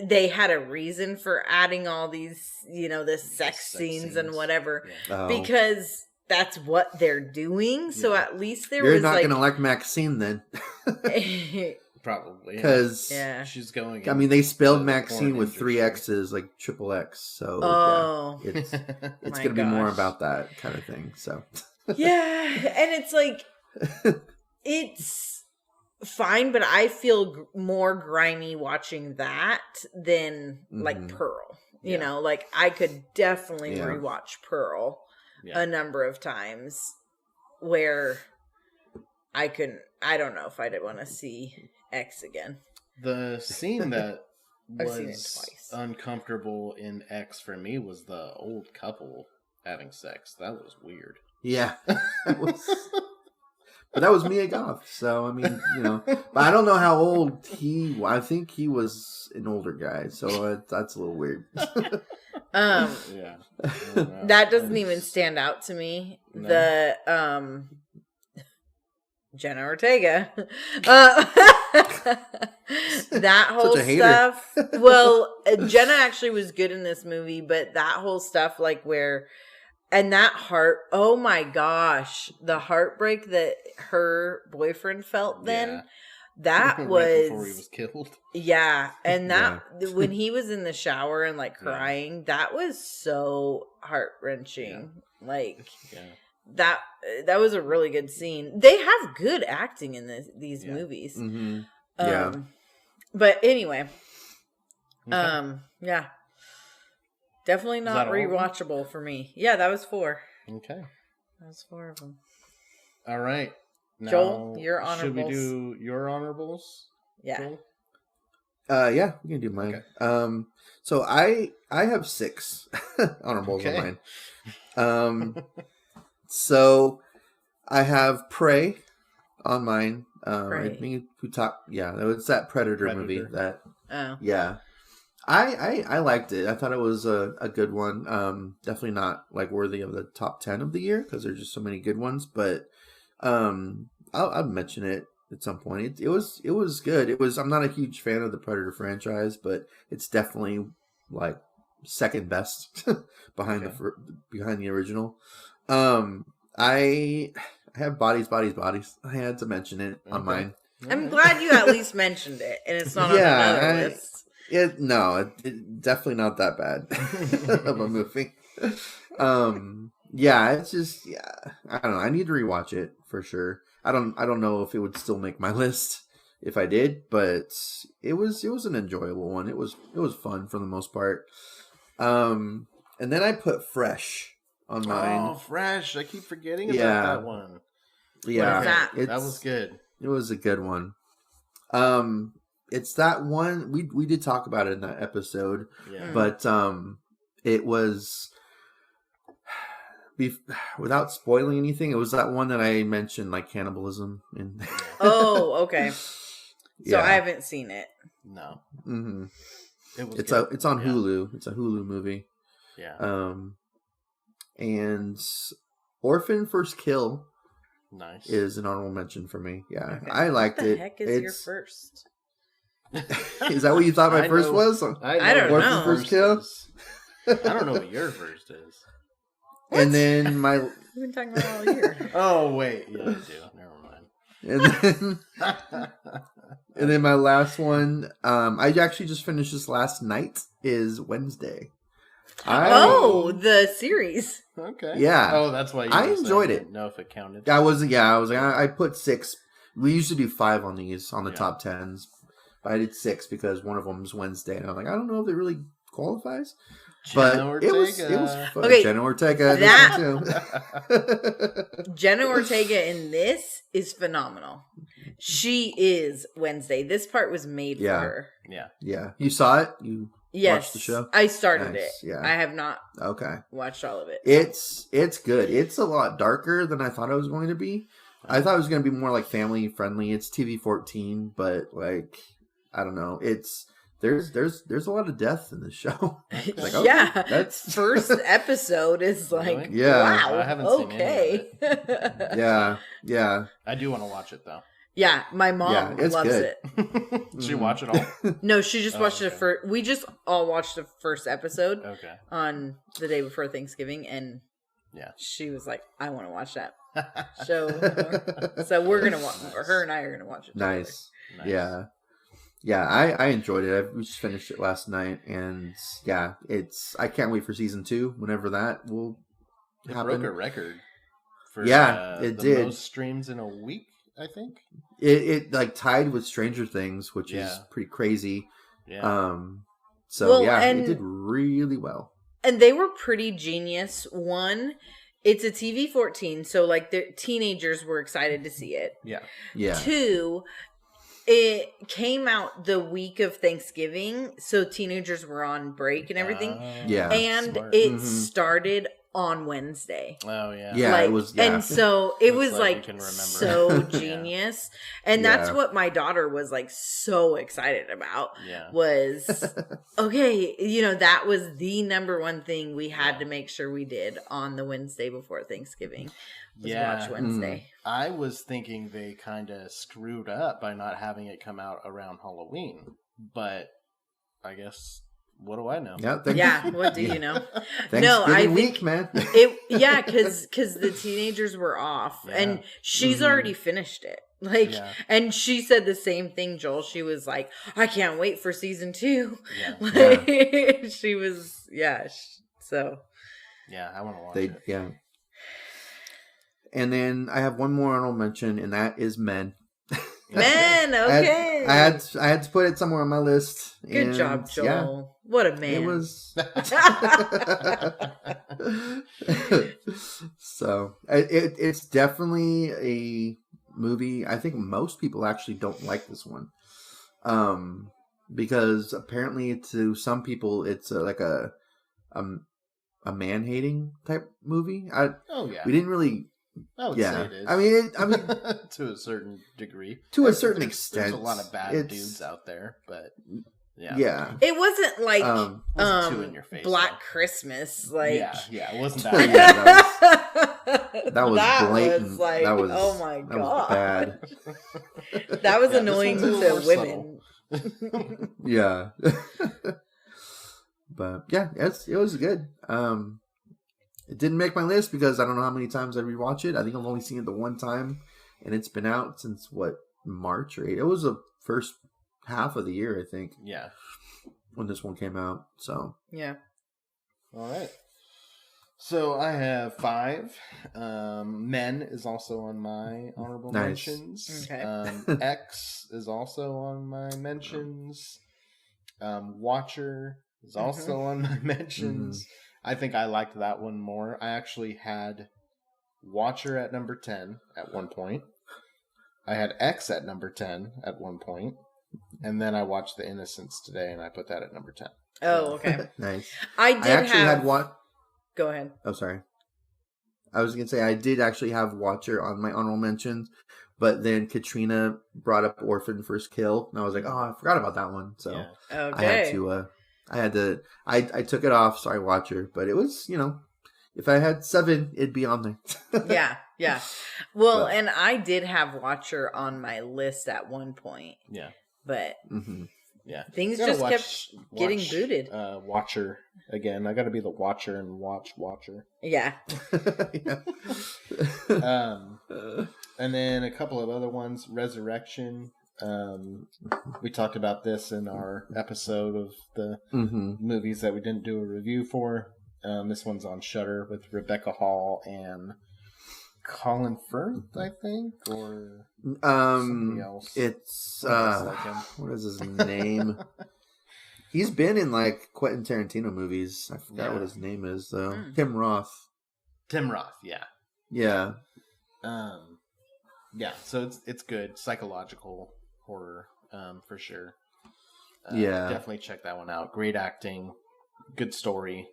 they had a reason for adding all these, you know, the sex scenes and whatever, because that's what they're doing. So at least there was You're not like... going to like Maxine then. Probably. Because she's going... I mean, they spelled Maxine with 3 X's, like triple X. So it's going to be more about that kind of thing. So yeah. And it's like, it's fine, but I feel more grimy watching that than like Pearl. You know, like I could definitely rewatch Pearl a number of times where I don't know if I'd want to see X again. The scene that I've seen it was twice. uncomfortable in X for me was the old couple having sex. That was weird. yeah. But that was Mia Goth, so I mean, you know. But I don't know how old he was. I think he was an older guy, so that's a little weird. Yeah. That doesn't even stand out to me. No. The Jenna Ortega. That whole stuff. Well, Jenna actually was good in this movie, but that whole stuff, like where, and that heart, oh my gosh, the heartbreak that her boyfriend felt then, that right was, before he was killed. Yeah. And that, when he was in the shower and like crying, that was so heart-wrenching. Like, that was a really good scene. They have good acting in these movies. Mm-hmm. But anyway, Okay. yeah, definitely not rewatchable for me. Yeah, that was 4. Okay. That was 4 of them. All right. Now, Joel, your honorables. Should we do your honorables? Yeah. Joel? Yeah, we can do mine. Okay. So I have 6 honorables on mine. So I have Prey on mine. I think we talked. Yeah, it was that Predator movie. That. Oh. Yeah, I liked it. I thought it was a good one. Definitely not like worthy of the top 10 of the year because there's just so many good ones. But I'll mention it at some point. It was good. It was. I'm not a huge fan of the Predator franchise, but it's definitely like second best behind the original. I have bodies. I had to mention it on mine. I'm glad you at least mentioned it, and it's not on another list. It definitely not that bad of a movie. Yeah, it's just I don't know. I need to rewatch it for sure. I don't know if it would still make my list if I did, but it was an enjoyable one. It was fun for the most part. And then I put Fresh on mine. Oh, Fresh! I keep forgetting about that one. Yeah, What is that? That was good. It was a good one. It's that one we did talk about it in that episode. Yeah. But it was without spoiling anything. It was that one that I mentioned, like cannibalism. Oh, okay. So Yeah. I haven't seen it. No. Mm-hmm. It's It's on Hulu. It's a Hulu movie. Yeah. And Orphan First Kill Nice. is an honorable mention for me. Yeah, Okay. I liked What the it. heck is your first? Is that what you thought my I first know. was? I don't what know. First Kill? is. I don't know what your first is. And then my We've been talking about all year. Oh wait, yeah, I do. Never mind. and then my last one, I actually just finished this last night, is Wednesday. The series. Okay. Yeah. Oh, that's why you I were saying enjoyed you it. didn't know if it counted. I was like, I put 6. We used to do 5 on these on the top 10s, but I did 6 because one of them was Wednesday, and I'm like, I don't know if it really qualifies. But it was fun. Okay, Jenna Ortega. that- Too. Jenna Ortega in this is phenomenal. She is Wednesday. This part was made for her. Yeah. Yeah, you saw it. You Yes, watched the show. I started Nice, it. yeah. I have not Okay. watched all of it. It's good. It's a lot darker than I thought it was going to be. I thought it was going to be more like family friendly. It's TV 14, but like I don't know. It's there's a lot of death in this show. Like, okay, yeah, that's first episode is like, Really? Yeah. wow, I haven't seen any okay. yeah. I do want to watch it though. Yeah, my mom Yeah, it's loves good. it. Did you watch it all? No, she just watched the okay. first. We just all watched the first episode Okay. on the day before Thanksgiving, and Yeah. she was like, "I want to watch that show." So we're gonna watch. Her and I are gonna watch it. together. Nice. Yeah. I enjoyed it. We just finished it last night, and yeah, I can't wait for season 2 whenever that will It happen. broke a record for It the did. most streams in a week, I think. It like tied with Stranger Things, which is Yeah. pretty crazy. Yeah. So Well, yeah, and- it did really well. And they were pretty genius. One, it's a TV 14, so like the teenagers were excited to see it. Yeah. Yeah. 2, it came out the week of Thanksgiving, so teenagers were on break and everything. Yeah. And smart. it Mhm. started on Wednesday. Oh yeah. Yeah, like, it was. Yeah. And so it Looks was like like you can remember. so Yeah. genius. And that's Yeah. what my daughter was like so excited about Yeah. was okay, that was the number one thing we had to make sure we did on the Wednesday before Thanksgiving. Was watch Wednesday. I was thinking they kind of screwed up by not having it come out around Halloween, but I guess what do I know? Yeah, what do you know? Thanksgiving No, I think week, man. because the teenagers were off, Yeah. and she's Mhm. already finished it. Like, Yeah. and she said the same thing, Joel. She was like, "I can't wait for season 2." Yeah. Like, she was, so Yeah, I want to watch They it. yeah. And then I have one more honorable mention, and that is Men. man, okay, I had to put it somewhere on my list. good and, job, Joel. Yeah, What a man. it was. So it's definitely a movie. I think most people actually don't like this one, because apparently to some people it's like a man hating type movie. Oh yeah. We didn't really. I would Yeah, say it is. I mean, to a certain degree. To a certain There's extent, a lot of bad it's- dudes out there, but yeah. yeah. It wasn't like Wasn't too in your face, Black though. Christmas, like Yeah, it wasn't Yeah, that. that was blatant. Was like, that was, oh my that was god, bad. that was Yeah, this annoying one's a little to more women. Yeah. But yeah, it was good. It didn't make my list because I don't know how many times I rewatch it. I think I've only seen it the one time, and it's been out since March or April. It was the first half of the year, I think, Yeah. when this one came out. So Yeah. All right. So I have 5. Men is also on my honorable mentions. Okay. X is also on my mentions. Watcher is also on my mentions. I think I liked that one more. I actually had Watcher at number 10 at one point. I had X at number 10 at one point. And then I watched The Innocents today, and I put that at number 10. Oh, okay. Nice. I actually had one. Go ahead. Oh, sorry. I was going to say, I did actually have Watcher on my honorable mentions, but then Katrina brought up Orphan First Kill, and I was like, oh, I forgot about that one. So Okay. I took it off, sorry, Watcher, but it was, if I had 7, it'd be on there. Yeah. Well, and I did have Watcher on my list at one point. Yeah. But yeah, things just kept getting booted. Watcher again. I got to be the watcher and watch Watcher. Yeah. And then a couple of other ones. Resurrection. We talked about this in our episode of the movies that we didn't do a review for. This one's on Shudder with Rebecca Hall and Colin Firth, I think, or somebody else. It's what is his name? He's been in like Quentin Tarantino movies. I forgot what his name is though. Tim Roth. Yeah. Yeah. So it's good psychological horror, for sure. Definitely check that one out. Great acting, good story.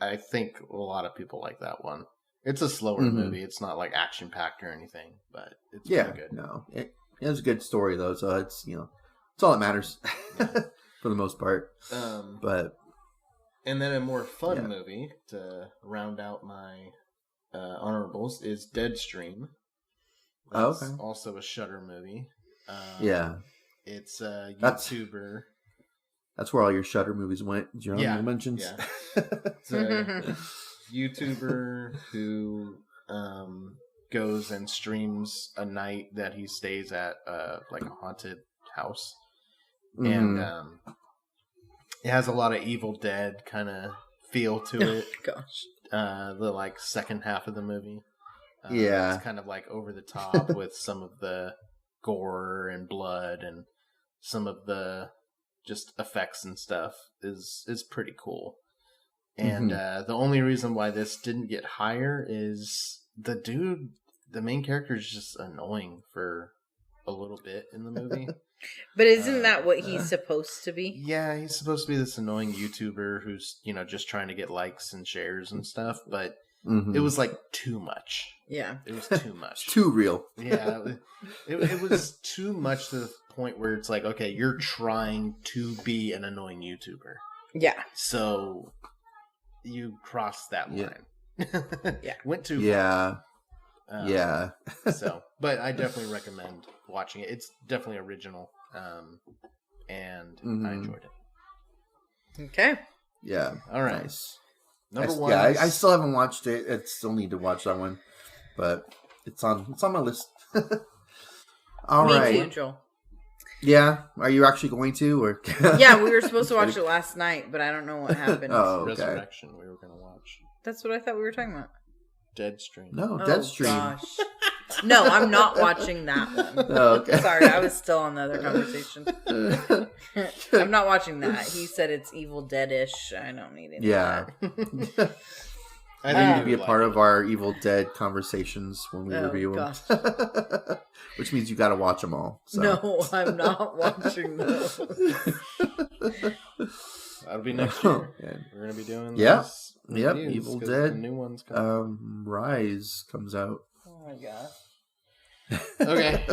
I think a lot of people like that one. It's a slower movie. It's not like action packed or anything, but it's pretty good. No, it has a good story though, so it's it's all that matters for the most part. But and then a more fun movie to round out my honorables is Deadstream. That's also a Shudder movie. It's a YouTuber. That's where all your Shudder movies went. Your honorable mentions. Yeah. It's a YouTuber who goes and streams a night that he stays at like a haunted house. And it has a lot of Evil Dead kind of feel to it. Gosh. The like second half of the movie. It's kind of like over the top with some of the gore and blood, and some of the just effects and stuff is pretty cool. And the only reason why this didn't get higher is the main character is just annoying for a little bit in the movie. But isn't that what he's supposed to be? Yeah, he's supposed to be this annoying YouTuber who's, just trying to get likes and shares and stuff, but it was like too much. Yeah. It was too much. Too real. Yeah. It was too much to the point where it's like, okay, you're trying to be an annoying YouTuber. Yeah. So you crossed that line. Yeah. Went too far. Yeah. But I definitely recommend watching it. It's definitely original. And I enjoyed it. Okay. Yeah. All right. Nice. Number 1. Yeah, I still haven't watched it. I still need to watch that one, but it's on my list. All right. Me too, Joel. Yeah. Are you actually going to? Or yeah, we were supposed to watch it last night, but I don't know what happened. Resurrection. We were going to watch. That's what I thought we were talking about. Deadstream. No, Deadstream. Gosh. No, I'm not watching that one. Oh, okay. Sorry, I was still on the other conversation. I'm not watching that. He said it's Evil Dead-ish. I don't need any of that. I think you need to be a part of our Evil Dead conversations when we review them. Which means you got to watch them all. So. No, I'm not watching those. That'll be next year. We're going to be doing this. Yep, Evil Dead. The new one's coming. Rise comes out. Oh my gosh. Okay.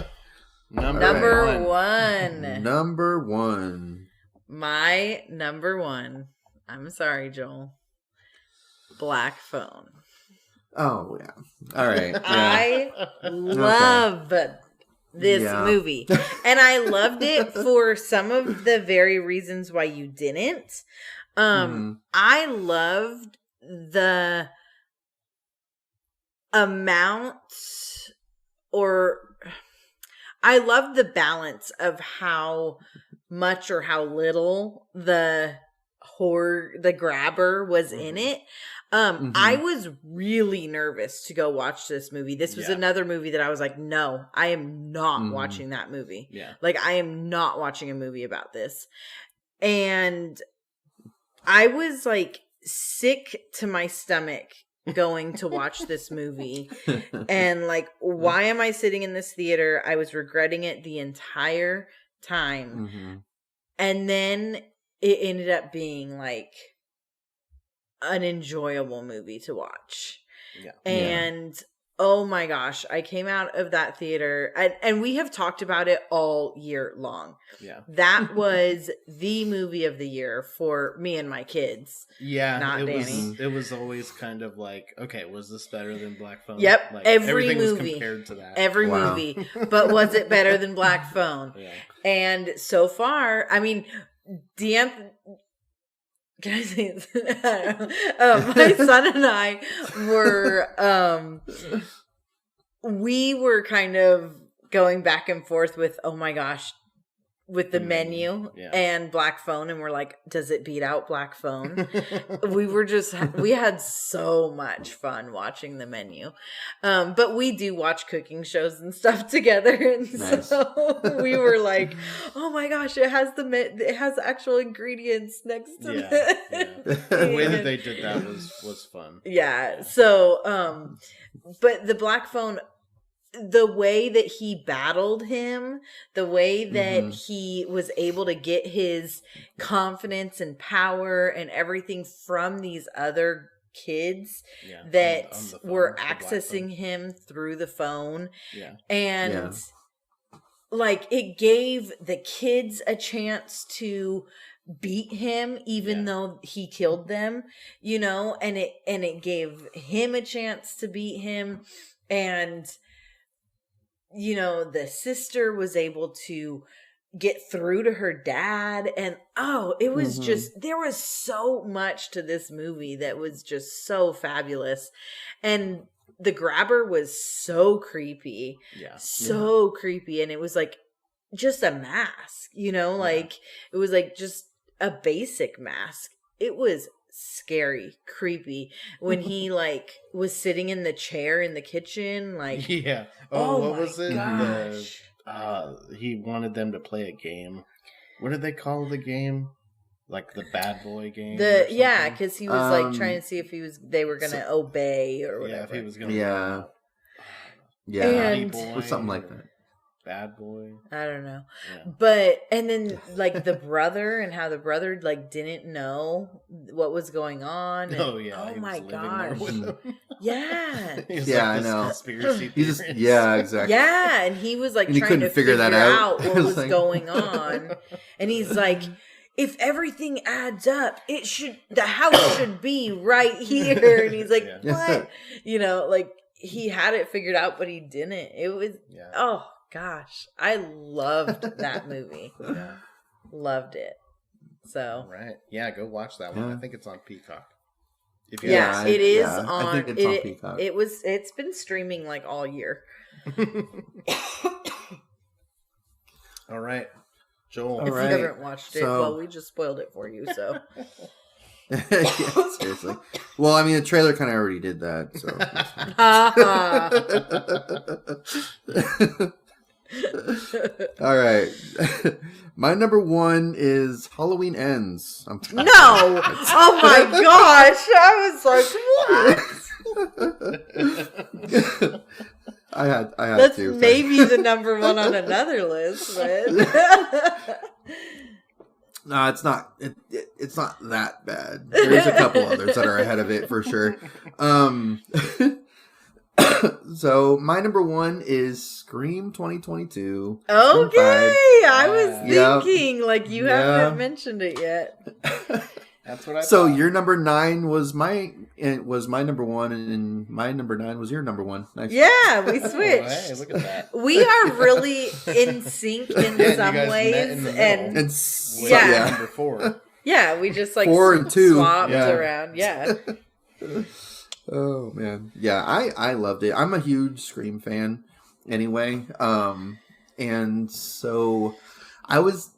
Number one. Number one. My number one. I'm sorry, Joel. Black Phone. Oh, yeah. All right. Yeah. I love this movie. And I loved it for some of the very reasons why you didn't. I loved the amount, or I loved the balance of how much or how little the horror, the grabber was in it. I was really nervous to go watch this movie. This was another movie that I was like, no, I am not watching that movie. Yeah. Like, I am not watching a movie about this. And I was like sick to my stomach going to watch this movie. And like, why am I sitting in this theater? I was regretting it the entire time. And then it ended up being like an enjoyable movie to watch. And oh my gosh, I came out of that theater and we have talked about it all year long. That was the movie of the year for me and my kids. Not Danny. It was always kind of like, okay, was this better than Black Phone? Yep. Like, every everything movie was compared to that. Every movie. But was it better than Black Phone? And so far, I mean, can I say this? I don't know. My son and I were, we were kind of going back and forth with, oh my gosh, with the menu and Black Phone. And we're like, does it beat out Black Phone? We had so much fun watching the menu. But we do watch cooking shows and stuff together. And so we were like, oh my gosh, it has actual ingredients next to it. The way that they did that was fun. So, but the Black Phone, the way that he battled him, the way that he was able to get his confidence and power and everything from these other kids that were accessing him through the phone. And like, it gave the kids a chance to beat him even though he killed them, you know, and it gave him a chance to beat him. And you know, the sister was able to get through to her dad. And it was just, there was so much to this movie that was just so fabulous. And the grabber was so creepy. So creepy. And it was like just a mask, you know, like it was like just a basic mask. It was scary, creepy when he like was sitting in the chair in the kitchen, like what was it? Gosh. He wanted them to play a game. What did they call the game? Like the bad boy game? Because he was like trying to see if they were gonna obey or whatever. If he was gonna and or something like that. Bad boy. I don't know. But and then like the brother and how the brother like didn't know what was going on. And, oh my gosh. I know. Conspiracy theorist. Exactly. And he was like trying to figure that out what was going on. And he's like, if everything adds up, the house should be right here. And he's like, what? You know, like he had it figured out, but he didn't. It was oh gosh, I loved that movie. Loved it. So go watch that one. I think it's on Peacock. It is on. I think it's on Peacock. It's been streaming like all year. All right, Joel. If you haven't watched it, well, we just spoiled it for you. So. Seriously. Well, I mean, the trailer kind of already did that. So. All right. My number one is Halloween Ends. No! Oh my gosh! I was like, what? I had That's to. maybe the number one on another list, but no, it's not. It's not that bad. There's a couple others that are ahead of it for sure. So my number one is Scream 2022. Okay, I was thinking like you haven't mentioned it yet. That's what I So thought. your number 9 was my number one, and my number 9 was your number one. Nice. Yeah, we switched. Hey, look at that. We are really in sync in some ways, and number 4. Yeah, we just like 4 and 2 swapped around. Yeah. Oh man, yeah, I loved it. I'm a huge Scream fan, anyway. And so I was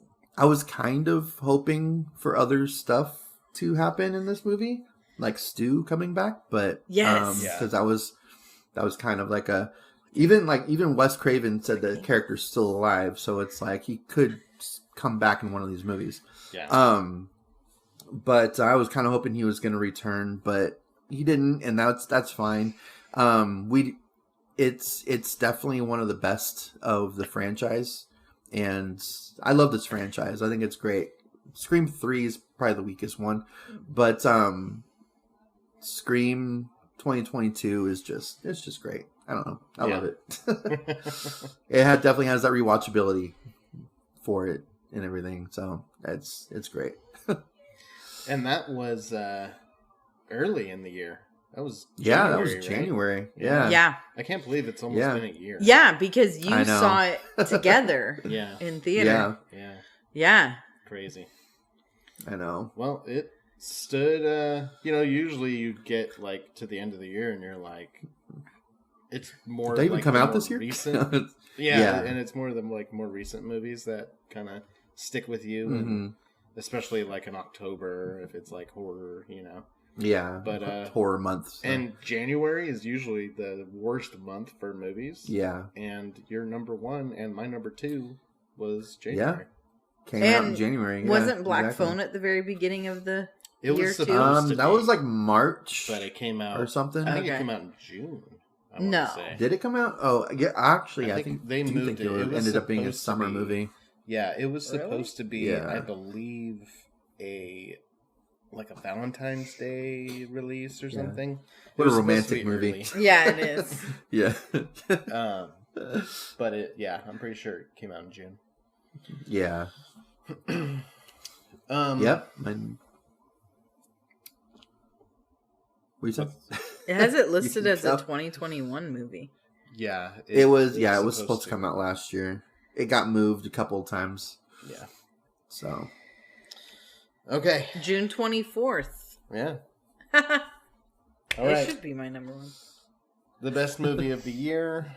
kind of hoping for other stuff to happen in this movie, like Stu coming back, but Yes. because that was kind of like even Wes Craven said the character's still alive, so it's like he could come back in one of these movies. Yeah. But I was kind of hoping he was going to return, but he didn't, and that's fine. It's definitely one of the best of the franchise, and I love this franchise. I think it's great. Scream 3 is probably the weakest one, but Scream 2022 is just great. I don't know. I love it. It definitely has that rewatchability for it and everything, so it's great. And that was early in the year. That was January, January, that was right? January. Yeah. Yeah. I can't believe it's almost been a year. Yeah, because you I know. saw it together Yeah. in theater. Yeah. Yeah. Crazy. I know. Well, it stood, usually you get like to the end of the year and you're like, it's more Did they even like come the out more this year? recent. Yeah. And it's more the like more recent movies that kind of stick with you, Mm-hmm. and especially like in October if it's like horror, Yeah, But horror month. So. And January is usually the worst month for movies. Yeah, And your number one and my number two was January. came out in And January. Yeah, wasn't Black exactly. Phone at the very beginning of the It year was too? supposed to That be, was like March, but it came out or something. I think Okay. it came out in June. I No. want to say. Did it come out? Oh, yeah. Actually, I I think think they do moved think it. It was ended up being a supposed to summer be- movie. Yeah, it was Really? supposed to be, Yeah. I believe, a Valentine's Day release or Yeah. something. What It was a supposed to romantic be movie. early. Yeah, it is. Yeah, But I'm pretty sure it came out in June. yeah. Um, Yep. And... What you said? It has it listed You as a tell. 2021 movie. Yeah, It was supposed to come out last year. It got moved a couple of times. Yeah. So Okay. June 24th. Yeah. It All right. should be my number one. The best movie of the year,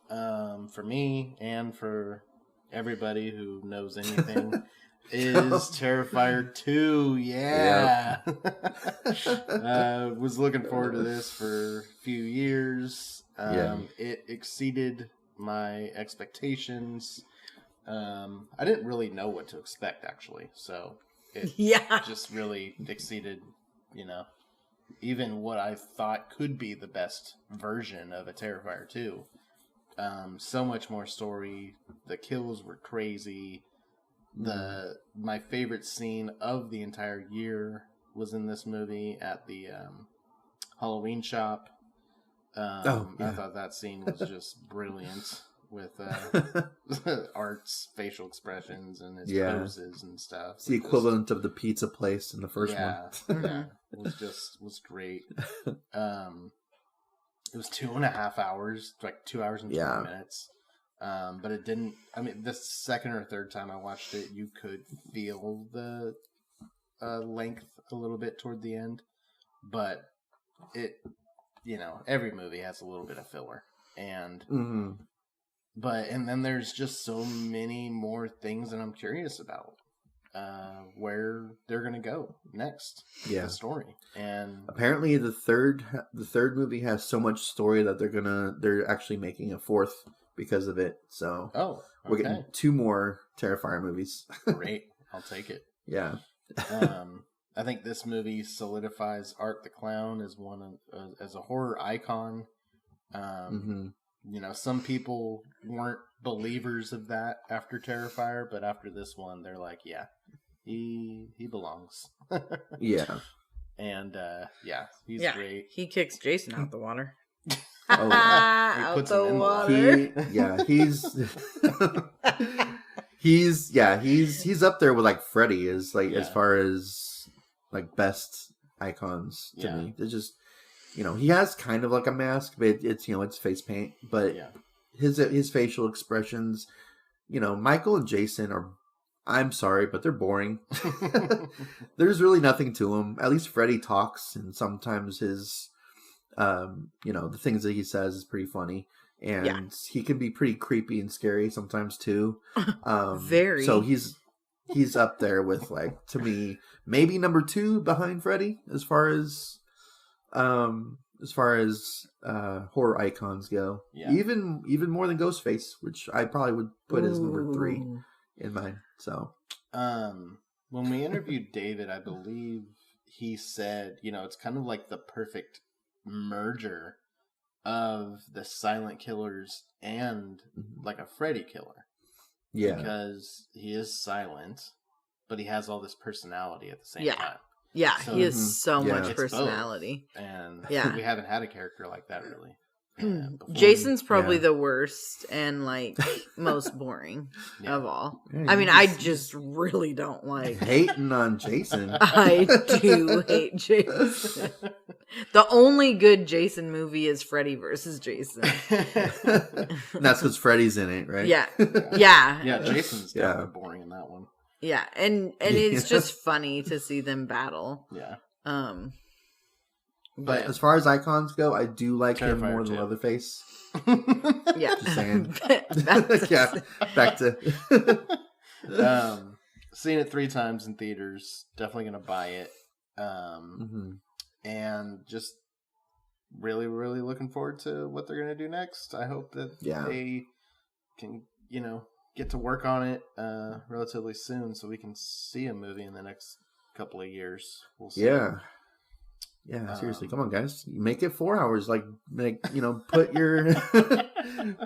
for me and for everybody who knows anything, is Terrifier 2. Yeah. Was looking forward to this for a few years. It exceeded my expectations. I didn't really know what to expect, actually. So it Yeah. just really exceeded, even what I thought could be the best version of a Terrifier 2. So much more story. The kills were crazy. My favorite scene of the entire year was in this movie at the Halloween shop. I thought that scene was just brilliant with Art's facial expressions and his poses and stuff. it's the equivalent of the pizza place in the first one. Yeah, it was great. It was 2.5 hours, like 2 hours and 20 minutes. But it didn't. I mean, the second or third time I watched it, you could feel the length a little bit toward the end. But it, every movie has a little bit of filler, and then there's just so many more things that I'm curious about. Where they're gonna go next, the story, and apparently the third movie has so much story that they're actually making a fourth because of it. So we're getting 2 more Terrifier movies. Great, I'll take it. Yeah. I think this movie solidifies Art the Clown as a horror icon. Some people weren't believers of that after Terrifier, but after this one, they're like, yeah, he belongs. Yeah. And he's great. He kicks Jason out the water. Oh, yeah. He Out puts the him in the water. he's up there with like Freddy as far as like best icons to me. It's just he has kind of like a mask, but it's face paint. But his facial expressions, Michael and Jason are, I'm sorry, but they're boring. There's really nothing to them. At least Freddy talks, and sometimes his the things that he says is pretty funny, and he can be pretty creepy and scary sometimes too. Very. So he's he's up there with, like, to me, maybe number 2 behind Freddy as far as horror icons go. Yeah. Even more than Ghostface, which I probably would put as number 3 in mine. So, when we interviewed David, I believe he said, it's kind of like the perfect merger of the silent killers and like a Freddy killer. Yeah. Because he is silent, but he has all this personality at the same time. Yeah, So, he has so much it's personality. both. And Yeah. we haven't had a character like that really. Before. Jason's probably the worst and like most boring of all. Yeah, I mean, I just really don't like hating on Jason. I do hate Jason. The only good Jason movie is Freddy versus Jason. That's because Freddy's in it, right? Yeah. Yeah, Jason's definitely boring in that one. Yeah, and it's just funny to see them battle. Yeah. But as far as icons go, I do like him more than Leatherface. Yeah. Just saying. Yeah. Back to seen it 3 times in theaters. Definitely gonna buy it. And just really, really looking forward to what they're gonna do next. I hope that they can, get to work on it relatively soon, so we can see a movie in the next couple of years. We'll see. Yeah, seriously, come on, guys, make it 4 hours. Like, put your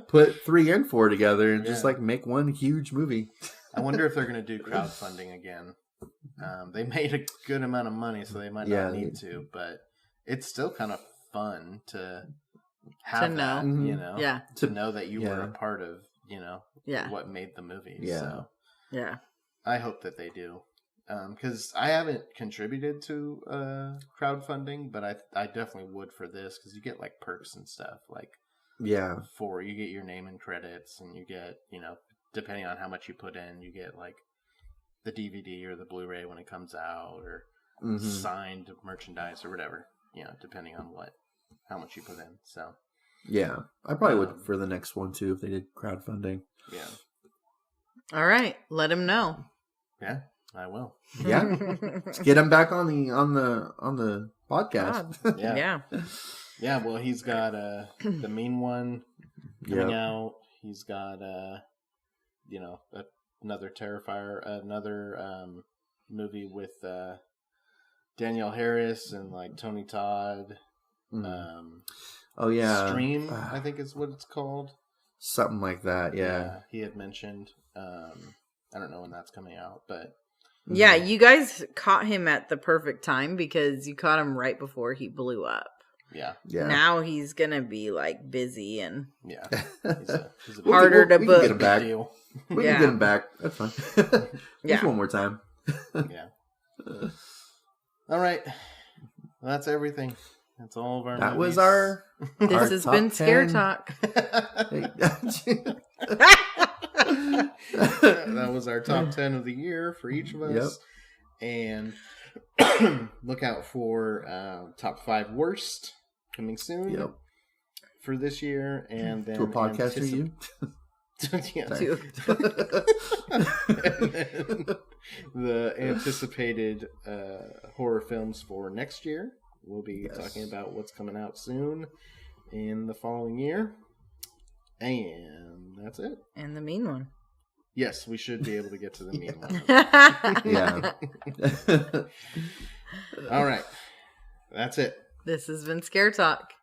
put 3 and 4 together, and just like make one huge movie. I wonder if they're going to do crowdfunding again. They made a good amount of money, so they might not need to. But it's still kind of fun to have that, to know that you were a part of, what made the movie. Yeah, so I hope that they do. Because I haven't contributed to crowdfunding, but I definitely would for this, because you get like perks and stuff. Like, you get your name and credits, and you get, depending on how much you put in, you get like the DVD or the Blu-ray when it comes out, or signed merchandise or whatever, depending on how much you put in. So, yeah, I probably would for the next one too if they did crowdfunding. Yeah. All right, let him know. Yeah. I will. Yeah, let's get him back on the podcast. Yeah. Well, he's got the Mean One coming out. He's got another Terrifier, another movie with Danielle Harris and like Tony Todd. Stream, I think is what it's called. Something like that. Yeah. He had mentioned. I don't know when that's coming out, but. Yeah, you guys caught him at the perfect time, because you caught him right before he blew up. Yeah. Now he's gonna be like busy and he's harder to book. We can get him back. We can get him back. That's fine. Just one more time. Yeah. All right. Well, that's everything. That's all of our. That movies. was our. This has been 10. Scare Talk. That was our top 10 of the year for each of us. And look out for top 5 worst coming soon for this year. And then to a podcast near you. The anticipated horror films for next year. We'll be talking about what's coming out soon in the following year. And that's it. And the Mean One. Yes, we should be able to get to the Mean One. Yeah. All right. That's it. This has been Scare Talk.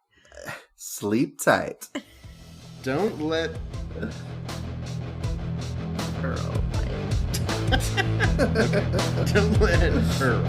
Sleep tight. Don't let Pearl Don't let her